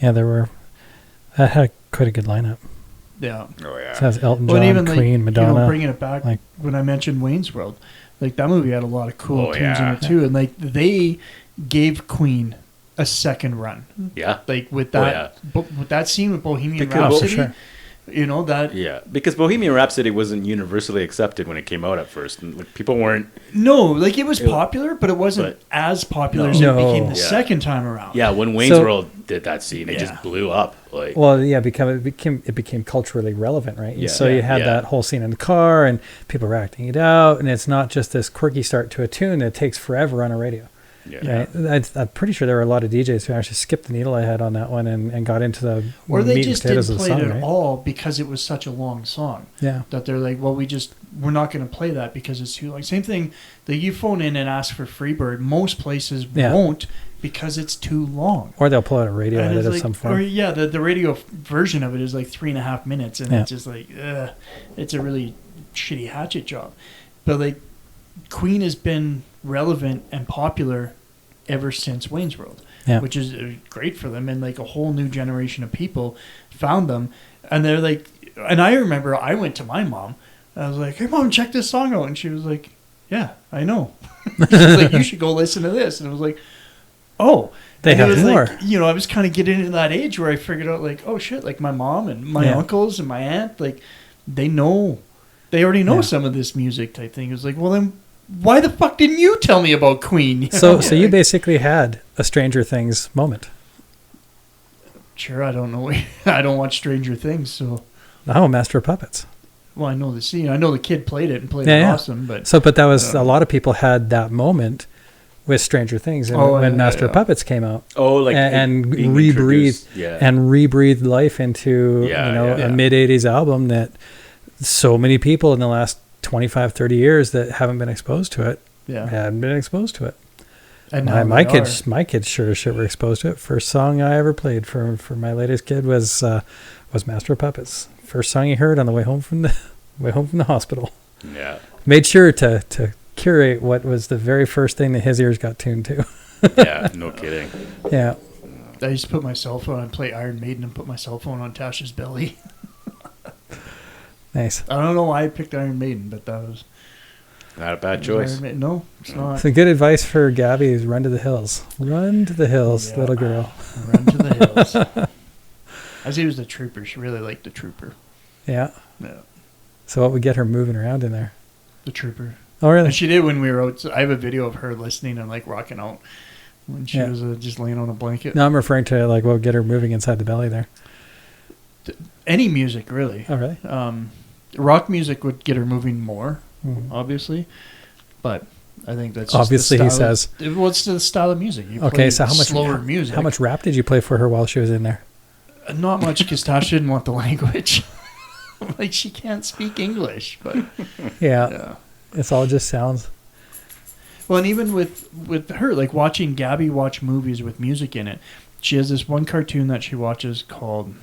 there were. That had quite a good lineup. Yeah. Oh yeah. So it has Elton John, even, Queen, Madonna. Bringing it back, like when I mentioned Wayne's World, like that movie had a lot of cool tunes in it too, and like they gave Queen a second run. Yeah. Like with that, with that scene with Bohemian Rhapsody, that. Yeah, because Bohemian Rhapsody wasn't universally accepted when it came out at first, and like people weren't. No, like it was popular, but it wasn't as popular as it became the second time around. Yeah, when Wayne's World did that scene, it just blew up. Like, it became culturally relevant, right? Yeah. So you had that whole scene in the car, and people were acting it out, and it's not just this quirky start to a tune that takes forever on a radio. Yeah. Right? I'm pretty sure there were a lot of DJs who actually skipped the needle ahead on that one and got into the or they just didn't play song, it at all because it was such a long song. Yeah. That they're like, well, we're not going to play that because it's too long. Same thing. That you phone in and ask for Freebird. Most places won't because it's too long. Or they'll pull out a radio edit of some form. Or the radio version of it is like 3.5 minutes, and it's just like, it's a really shitty hatchet job. But like, Queen has been relevant and popular ever since Wayne's World, which is great for them, and like a whole new generation of people found them, and they're like, and I remember I went to my mom, I was like, hey mom, check this song out, and she was like, yeah, I know. She was like, you should go listen to this, and I was like, oh, they have more. Like, I was kind of getting into that age where I figured out like, oh shit, like my mom and my uncles and my aunt, like they already know some of this music type thing. It was like, well then, why the fuck didn't you tell me about Queen? So you basically had a Stranger Things moment. Sure, I don't know. I don't watch Stranger Things, so. Oh, Master of Puppets. Well, I know the scene. I know the kid played it and played it awesome, but. So, but that was a lot of people had that moment with Stranger Things when Master of Puppets came out. Oh, like and rebreathed life into a mid '80s album that so many people in the last 25, 30 years that haven't been exposed to it hadn't been exposed to it. And my kids sure as shit were exposed to it. First song I ever played for my latest kid was Master of Puppets. First song he heard on the way home from the hospital. Yeah. Made sure to curate what was the very first thing that his ears got tuned to. Yeah, no kidding. Yeah. I used to put my cell phone and play Iron Maiden and put my cell phone on Tasha's belly. Nice. I don't know why I picked Iron Maiden, but that was not a bad choice. No, it's not. Some good advice for Gabby is run to the hills. Run to the hills, little girl. Run to the hills. As he was the trooper, she really liked the trooper. Yeah. So what would get her moving around in there? The trooper. Oh, really? And she did when we were out. I have a video of her listening and like rocking out when she was just laying on a blanket. No, I'm referring to like what would get her moving inside the belly there. Any music, really. Oh, really? Rock music would get her moving more, obviously. But I think that's just obviously he says. What's the style of music? You okay, so how much slower music? How much rap did you play for her while she was in there? Not much, because Tasha didn't want the language. Like she can't speak English, but yeah, it's all just sounds. Well, and even with her, like watching Gabby watch movies with music in it, she has this one cartoon that she watches called,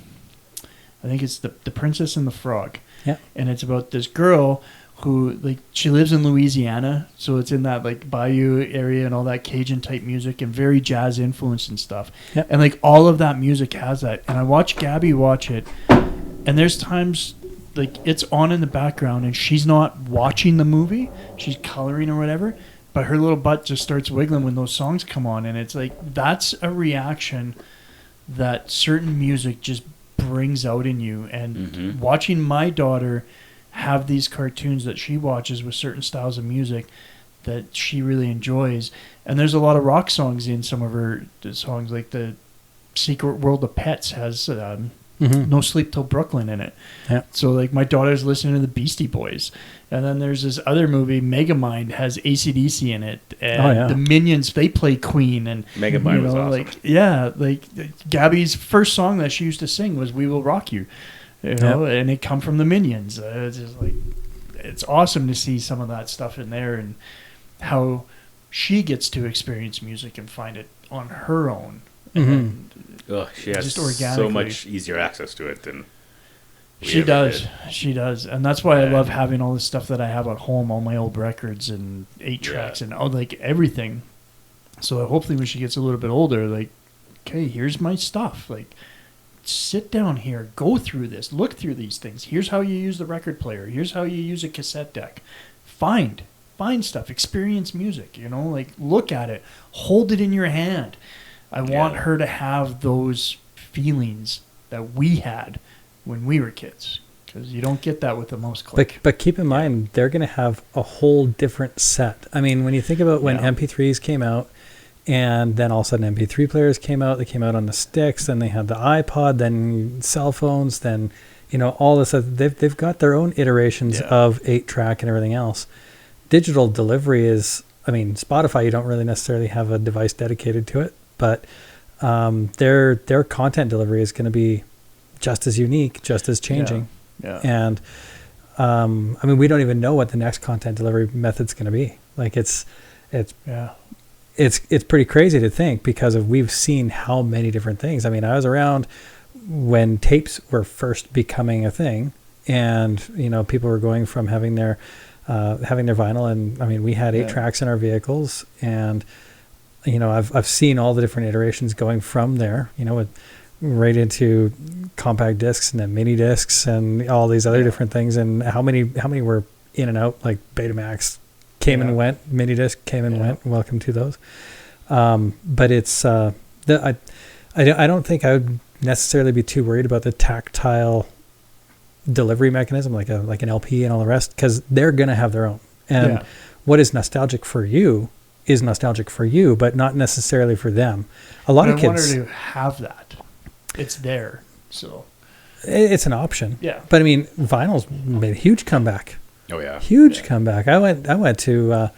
I think it's the Princess and the Frog. Yeah, and it's about this girl who like she lives in Louisiana, so it's in that like bayou area and all that Cajun type music and very jazz influence and stuff. Yep. And like all of that music has that. And I watch Gabby watch it, and there's times like it's on in the background and she's not watching the movie, she's coloring or whatever, but her little butt just starts wiggling when those songs come on, and it's like that's a reaction that certain music just brings out in you. And watching my daughter have these cartoons that she watches with certain styles of music that she really enjoys, and there's a lot of rock songs in some of her songs, like the Secret World of Pets has No Sleep Till Brooklyn in it. Yeah. So like my daughter's listening to the Beastie Boys, and then there's this other movie Megamind has AC/DC in it, and the Minions, they play Queen, and Megamind was awesome. like Gabby's first song that she used to sing was We Will Rock You. And it come from the Minions. It's just like, it's awesome to see some of that stuff in there and how she gets to experience music and find it on her own. She has so much easier access to it than she does. She does, and that's why I love having all the stuff that I have at home, all my old records and 8-tracks and like everything. So hopefully, when she gets a little bit older, like, okay, here's my stuff, like. Sit down here, go through this, look through these things. Here's how you use the record player. Here's how you use a cassette deck. Find stuff, experience music, like look at it, hold it in your hand. I want her to have those feelings that we had when we were kids, because you don't get that with the most click. But keep in mind, they're going to have a whole different set. I mean, when you think about when MP3s came out, and then all of a sudden MP3 players came out. They came out on the sticks. Then they had the iPod. Then cell phones. Then, all this. They've got their own iterations of 8-track and everything else. Digital delivery is I mean, Spotify, you don't really necessarily have a device dedicated to it, but their content delivery is going to be just as unique, just as changing. Yeah. And I mean, we don't even know what the next content delivery method's going to be. Like it's pretty crazy to think because we've seen how many different things. I mean, I was around when tapes were first becoming a thing, and people were going from having their vinyl, and I mean, we had 8 tracks in our vehicles, and I've seen all the different iterations going from there, right into compact discs and then mini discs and all these other different things, and how many were in and out, like Betamax came and went, mini disc came and went. Welcome to those. But it's I don't think I would necessarily be too worried about the tactile delivery mechanism, like an LP and all the rest, because they're gonna have their own. And what is nostalgic for you is nostalgic for you, but not necessarily for them. A lot of kids want to have that. It's there, so it's an option. Yeah, but I mean, vinyl's made a huge comeback. Oh yeah, huge comeback. I went to.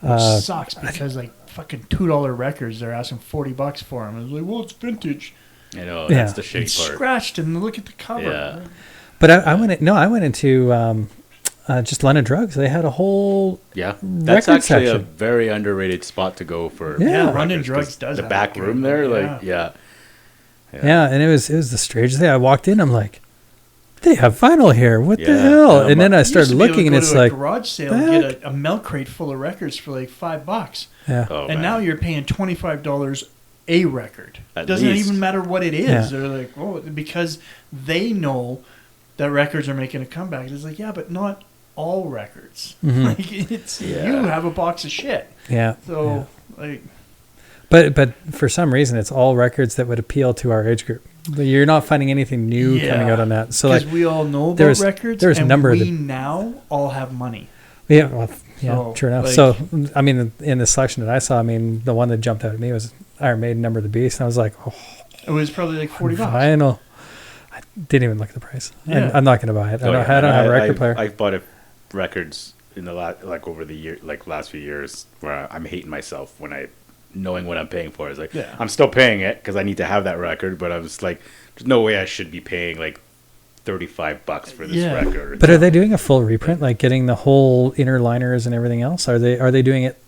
Which sucks because like fucking $2 records, they're asking $40 for them. It's like, well, it's vintage. I know that's the shitty part. Scratched, and look at the cover. Yeah. But I went into just London Drugs. They had a whole that's actually section. a very underrated spot to go for. London Drugs does the have back room there. Yeah, and it was the strangest thing. I walked in, I'm like, they have vinyl here. What the hell? And then I started looking, and it's like a garage sale and get a milk crate full of records for like $5. Yeah, and now you're paying $25 a record. It doesn't even matter what it is. They're like, oh, because they know that records are making a comeback. It's like, yeah, but not all records. Mm-hmm. Like it's you have a box of shit. Yeah. So like, but for some reason, it's all records that would appeal to our age group. You're not finding anything new coming out on that. So like, we all know about records, there's a number we now all have money. Yeah, well, true enough. Like, so, I mean, in the selection that I saw, I mean, the one that jumped out at me was Iron Maiden, Number of the Beast, and I was like, oh. It was probably like $40. Vinyl. I didn't even look at the price. Yeah. I'm not going to buy it. I don't have a record player. I bought records in the over the year, last few years, where I'm hating myself when knowing what I'm paying for. It's like, I'm still paying it because I need to have that record, but I was like, there's no way I should be paying like $35 for this record. But are they doing a full reprint, like getting the whole inner liners and everything else? Are they doing it?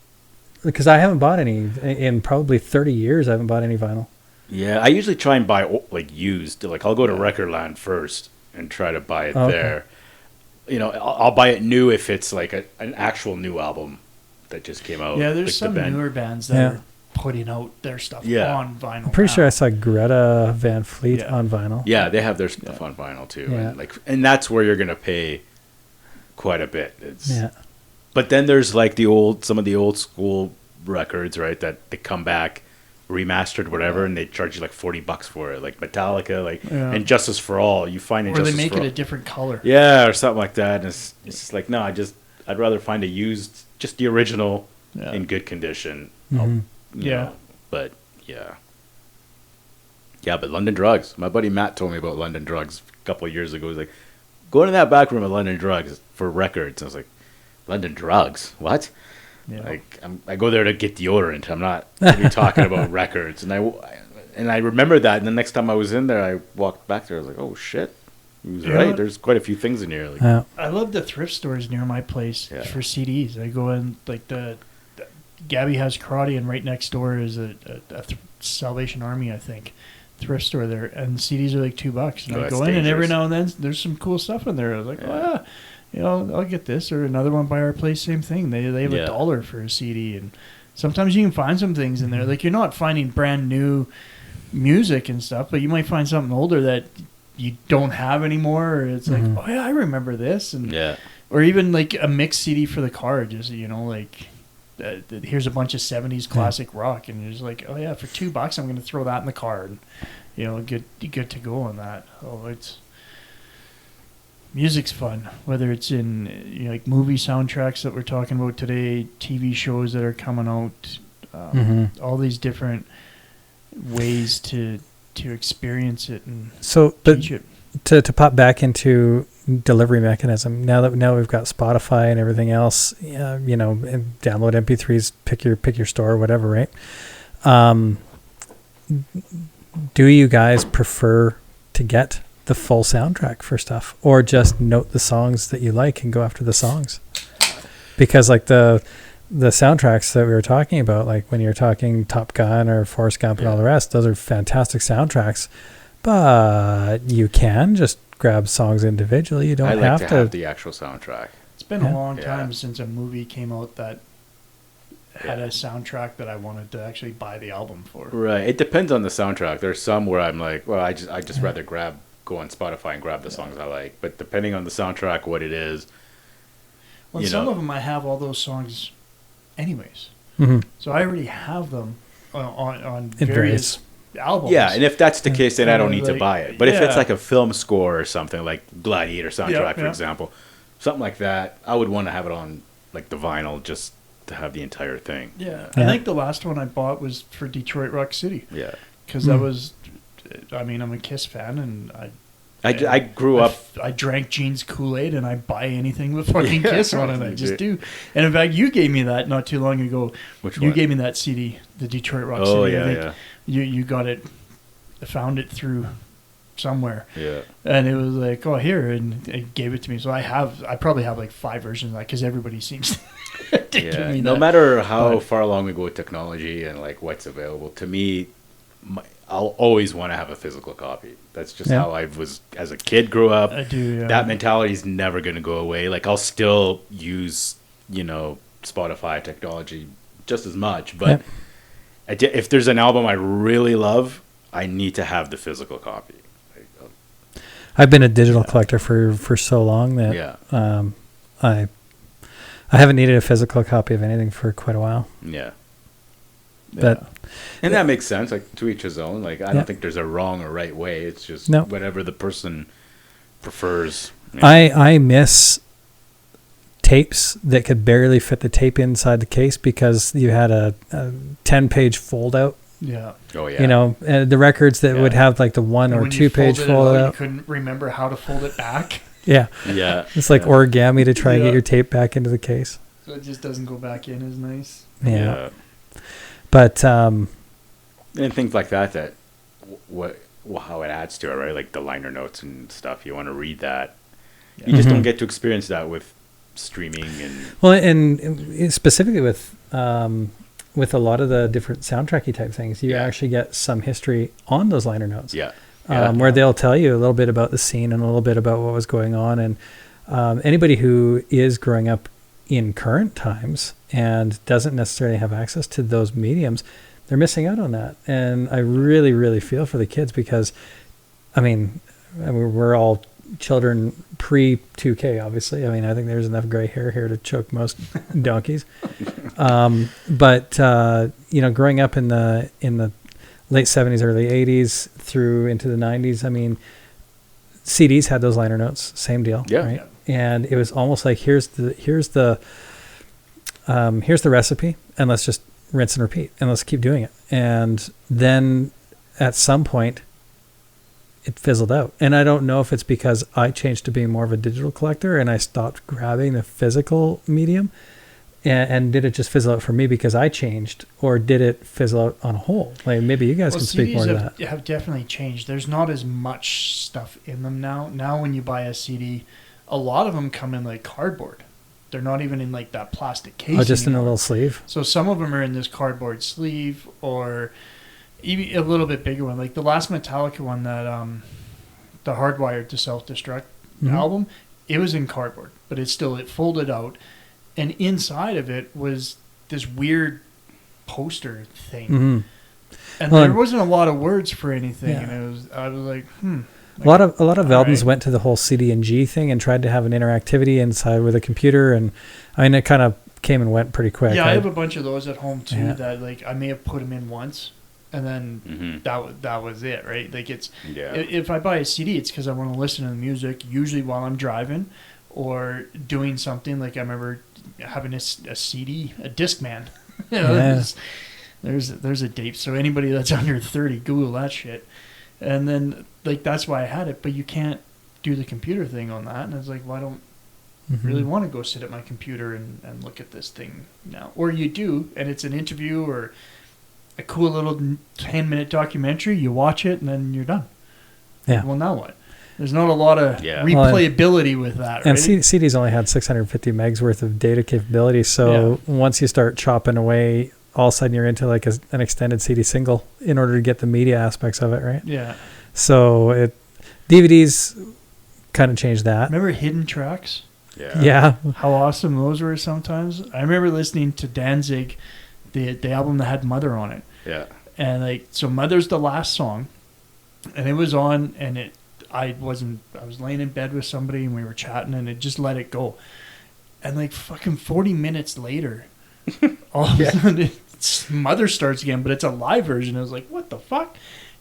Because I haven't bought any in probably 30 years. I haven't bought any vinyl. Yeah, I usually try and buy like used. Like I'll go to Recordland first and try to buy it there. I'll buy it new if it's like an actual new album that just came out. Yeah, there's like some newer bands that are putting out their stuff on vinyl. I'm pretty sure I saw Greta Van Fleet on vinyl. Yeah, they have their stuff on vinyl too. Yeah. And that's where you're gonna pay quite a bit. But then there's like some of the old school records, right? That they come back remastered, whatever, and they charge you like $40 for it, like Metallica, and Justice for All. You find or Justice they make for it All. A different color, or something like that. And it's just like, no, I'd rather find a used, just the original in good condition. Mm-hmm. But but London Drugs. My buddy Matt told me about London Drugs a couple of years ago. He was like, go into that back room at London Drugs for records. I was like, London Drugs? What? Yeah. Like I go there to get deodorant. I'm not really talking about records. And I remember that. And the next time I was in there, I walked back there. I was like, oh shit, he was right. There's quite a few things in here. Like, I love the thrift stores near my place for CDs. I go in like the Gabby has karate, and right next door is a Salvation Army, I think, thrift store there, and the CDs are like $2. And I go in, and every now and then there's some cool stuff in there. I was like, I'll get this or another one by our place. Same thing. They have $1 for a CD, and sometimes you can find some things in there. Like you're not finding brand new music and stuff, but you might find something older that you don't have anymore. Or it's like, oh yeah, I remember this, and or even like a mixed CD for the car. Just like. Here's a bunch of 70s classic rock, and you're just like, oh yeah, for $2 I'm going to throw that in the car, and good to go on that. It's music's fun, whether it's in like movie soundtracks that we're talking about today, TV shows that are coming out, all these different ways to experience it and teach it. To pop back into delivery mechanism. Now we've got Spotify and everything else, and download MP3s, pick your store, whatever, right? Do you guys prefer to get the full soundtrack for stuff, or just note the songs that you like and go after the songs? Because like the soundtracks that we were talking about, like when you're talking Top Gun or Forrest Gump and all the rest, those are fantastic soundtracks, but you can just grab songs individually. You don't have to have the actual soundtrack. It's been a long time since a movie came out that had a soundtrack that I wanted to actually buy the album for. Right. It depends on the soundtrack. There's some where I'm like, well, I just rather go on Spotify and grab the songs I like. But depending on the soundtrack, what it is. Well, some of them I have all those songs anyways. Mm-hmm. So I already have them on various albums. Yeah, and if that's the case, then I don't need to buy it. But if it's like a film score or something, like Gladiator soundtrack, for example, something like that, I would want to have it on like the vinyl just to have the entire thing. Yeah. I think the last one I bought was for Detroit Rock City. Yeah. Because that was, I mean, I'm a Kiss fan, and I grew up. I drank Gene's Kool-Aid, and I buy anything with fucking Kiss on it. I just do. And in fact, you gave me that not too long ago. Which one? You gave me that CD, the Detroit Rock City. Oh, yeah. You got it, found it through somewhere. Yeah. And it was like, oh, here, and it gave it to me. So I probably have like 5 versions of that because everybody seems to give me that. No matter how far along we go with technology and like what's available, to me, I'll always want to have a physical copy. That's just how I was as a kid grew up. I do. Yeah. That mentality is never going to go away. Like I'll still use, Spotify technology just as much, but if there's an album I really love, I need to have the physical copy. I've been a digital collector for so long that I haven't needed a physical copy of anything for quite a while. Yeah. But and that makes sense, like to each his own. Like I don't think there's a wrong or right way. It's just whatever the person prefers. I miss tapes that could barely fit the tape inside the case because you had a 10-page fold out. Yeah. Oh yeah. The records that would have like the 1 or 2 page fold out. You couldn't remember how to fold it back. Yeah. Yeah. It's like origami to try and get your tape back into the case. So it just doesn't go back in as nice. Yeah. But and things like that how it adds to it, right? Like the liner notes and stuff. You want to read that. You just don't get to experience that with streaming and specifically with a lot of the different soundtracky type things, you actually get some history on those liner notes. Yeah. Where they'll tell you a little bit about the scene and a little bit about what was going on. And anybody who is growing up in current times and doesn't necessarily have access to those mediums, they're missing out on that. And I really, really feel for the kids because, I mean we're all children pre-2K, obviously. I mean, I think there's enough gray hair here to choke most donkeys. But growing up in the late 70s, early 80s through into the 90s, I mean, CDs had those liner notes, same deal, right? And it was almost like here's the recipe, and let's just rinse and repeat, and let's keep doing it. And then at some point, it fizzled out. And I don't know if it's because I changed to being more of a digital collector and I stopped grabbing the physical medium, and did it just fizzle out for me because I changed, or did it fizzle out on a whole? Like maybe you guys can speak more to that. CDs have definitely changed. There's not as much stuff in them now. Now when you buy a CD, a lot of them come in like cardboard. They're not even in like that plastic case. Oh, just anymore. In a little sleeve? So some of them are in this cardboard sleeve, or even a little bit bigger one. Like the last Metallica one, that the Hardwired to Self-Destruct album, it was in cardboard, but it folded out, and inside of it was this weird poster thing. And there wasn't a lot of words for anything, and I was like, A lot of albums went to the whole CD and G thing and tried to have an interactivity inside with a computer, and I mean it kind of came and went pretty quick. Yeah, I have a bunch of those at home too. That like I may have put them in once, and then that was it, right? Like if I buy a CD, it's because I want to listen to the music, usually while I'm driving or doing something. Like I remember having a CD, a Discman. There's a date. So anybody that's under 30, Google that shit. And then, like, that's why I had it. But you can't do the computer thing on that, and it's like, well, I don't really want to go sit at my computer and look at this thing now. Or you do, and it's an interview or a cool little 10-minute documentary. You watch it, and then you're done. Yeah. Well, now what? There's not a lot of replayability with that, right? And CDs only had 650 megs worth of data capability, so once you start chopping away, all of a sudden you're into like an extended CD single in order to get the media aspects of it, right? Yeah. So DVDs kind of changed that. Remember hidden tracks? Yeah. How awesome those were sometimes. I remember listening to Danzig, the album that had Mother on it. Yeah. And like, so Mother's the last song, and it was on, and I was laying in bed with somebody and we were chatting, and it just let it go. And like fucking 40 minutes later, all of a sudden Mother starts again, but it's a live version. I was like, what the fuck?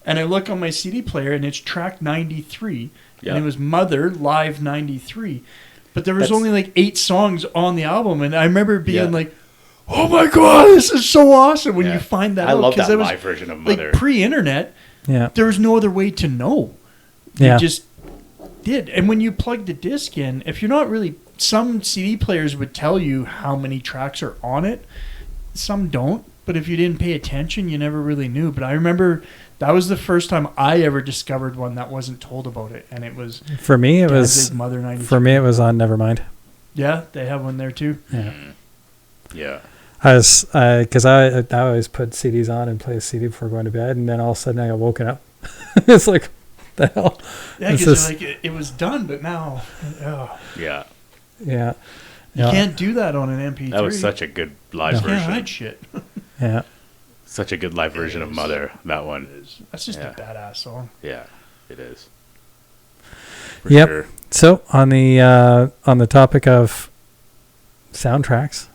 And I look on my CD player and it's track 93. And it was Mother live 93. But there was only like 8 songs on the album. And I remember being like, oh my God, this is so awesome when you find that out. I love that live version of Mother. Like pre-internet, there was no other way to know. You just did. And when you plug the disc in, if you're not really... Some CD players would tell you how many tracks are on it. Some don't. But if you didn't pay attention, you never really knew. But I remember that was the first time I ever discovered one that wasn't told about it. And it was... For me, it was... Mother 93. For me, it was on Nevermind. Yeah, they have one there too. Yeah. Yeah. Because I always put CDs on and play a CD before going to bed, and then all of a sudden I got woken up. It's like, the hell? Yeah, because like it was done, but now, yeah, you can't do that on an MP3. That was such a good live version. You can't hide shit. Yeah, such a good live version of Mother. That one. That's just a badass song. Yeah, it is. For sure. So on the topic of soundtracks.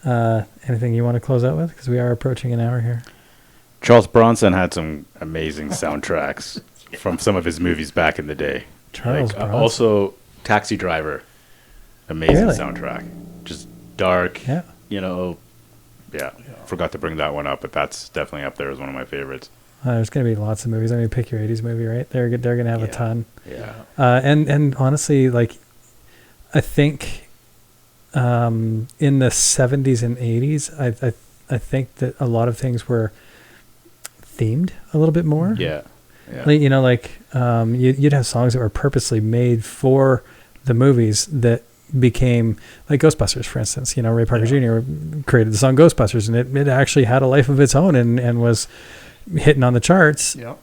Anything you want to close out with? Because we are approaching an hour here. Charles Bronson had some amazing soundtracks from some of his movies back in the day. Charles Bronson. Also, Taxi Driver. Amazing soundtrack. Just dark. Yeah. Forgot to bring that one up, but that's definitely up there as one of my favorites. There's going to be lots of movies. I mean, pick your 80s movie, right? They're going to have a ton. Yeah. And honestly, like, I think... in the 70s and 80s, I think that a lot of things were themed a little bit more. Yeah. Like, you'd have songs that were purposely made for the movies that became like Ghostbusters, for instance. Ray Parker Jr. created the song Ghostbusters, and it actually had a life of its own and was hitting on the charts. Yeah.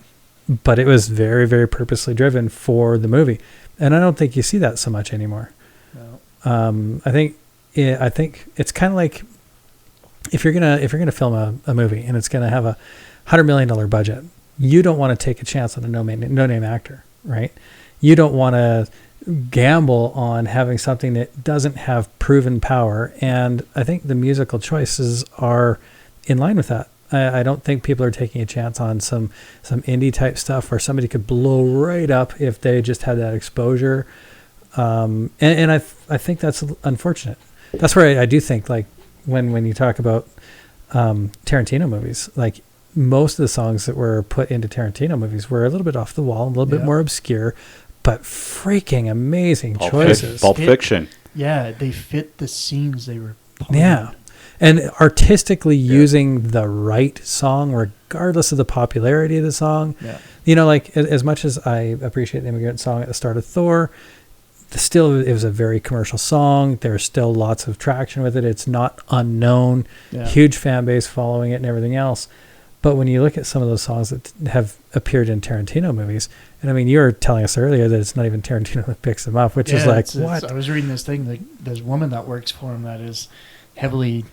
But it was very, very purposely driven for the movie. And I don't think you see that so much anymore. No. I think it's kind of like if you're gonna film a movie and it's gonna have a $100 million budget, you don't want to take a chance on a no name actor, right? You don't want to gamble on having something that doesn't have proven power, and I think the musical choices are in line with that. I don't think people are taking a chance on some indie type stuff where somebody could blow right up if they just had that exposure. And I think that's unfortunate. That's where I do think, like, when you talk about Tarantino movies, like most of the songs that were put into Tarantino movies were a little bit off the wall, a little bit more obscure, but freaking amazing choices. Pulp Fiction. Yeah, they fit the scenes they were playing. Yeah. And artistically using the right song, regardless of the popularity of the song. Yeah. Like, as much as I appreciate the Immigrant Song at the start of Thor, still, it was a very commercial song. There's still lots of traction with it. It's not unknown. Huge fan base following it and everything else. But when you look at some of those songs that have appeared in Tarantino movies, and I mean, you were telling us earlier that it's not even Tarantino that picks them up, which is like, what? I was reading this thing, like, this woman that works for him that is heavily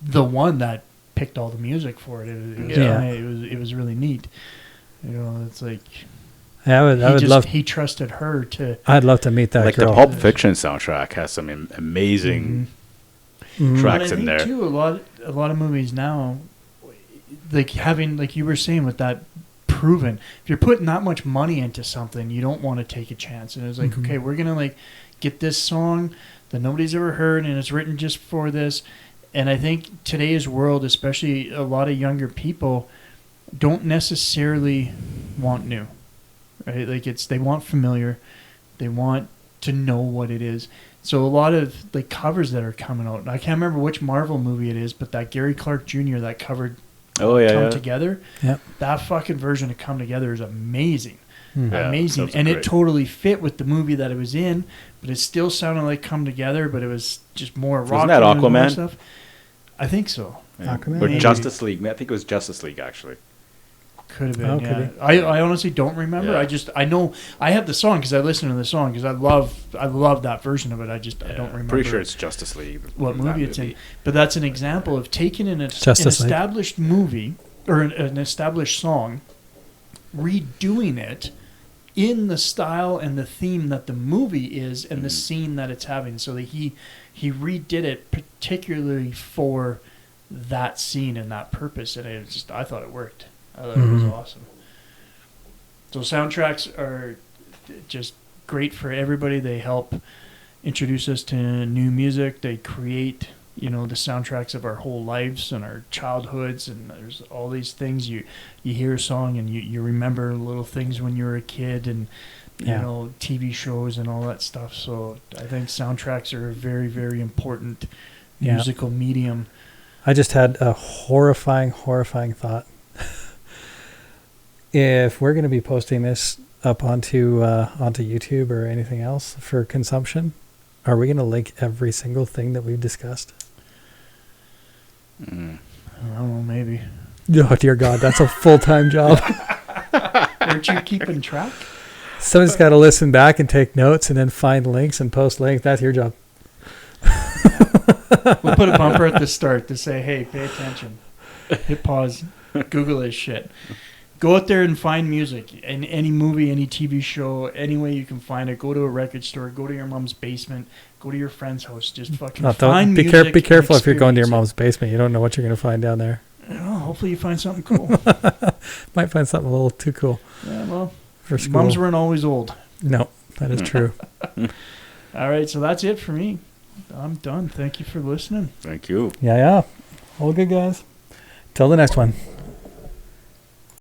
the one that picked all the music for it. It was really neat. It's like... He trusted her to... I'd love to meet that girl. Like, the Pulp Fiction soundtrack has some amazing tracks in there. Too, a lot of movies now, like having, like you were saying with that proven, if you're putting that much money into something, you don't want to take a chance. And it's like, okay, we're going to like get this song that nobody's ever heard and it's written just for this. And I think today's world, especially a lot of younger people, don't necessarily want new. right? Like they want familiar, they want to know what it is. So a lot of like covers that are coming out, and I can't remember which Marvel movie it is, but that Gary Clark Jr. that covered Come Together, that fucking version of Come Together is amazing. Amazing, and it totally fit with the movie that it was in, but it still sounded like Come Together, but it was just more rock. Wasn't that Aquaman? Stuff. I think so. Aquaman? Or Justice League. I think it was Justice League, actually. Could have been, yeah. I honestly don't remember. Yeah. I know I have the song because I listened to the song because I love that version of it. I don't remember. Pretty sure it's Justice League. What movie it's in? But that's an example of taking an established movie or an established song, redoing it in the style and the theme that the movie is and the scene that it's having. So that he redid it particularly for that scene and that purpose, and I thought it worked. I thought it was awesome. So soundtracks are just great for everybody. They help introduce us to new music. They create, the soundtracks of our whole lives and our childhoods. And there's all these things. You hear a song and you remember little things when you were a kid and, TV shows and all that stuff. So I think soundtracks are a very, very important musical medium. I just had a horrifying thought. If we're going to be posting this up onto YouTube or anything else for consumption, are we going to link every single thing that we've discussed? I don't know, maybe. Oh, dear God, that's a full-time job. Aren't you keeping track? Somebody's got to listen back and take notes and then find links and post links. That's your job. We'll put a bumper at the start to say, hey, pay attention. Hit pause. Google this shit. Go out there and find music in any movie, any TV show, any way you can find it. Go to a record store. Go to your mom's basement. Go to your friend's house. Just fucking find music. Be careful if you're going to your mom's basement. You don't know what you're going to find down there. Hopefully you find something cool. Might find something a little too cool. Yeah, well, for school. Moms weren't always old. No, that is true. All right, so that's it for me. I'm done. Thank you for listening. Thank you. Yeah. All good, guys. Till the next one.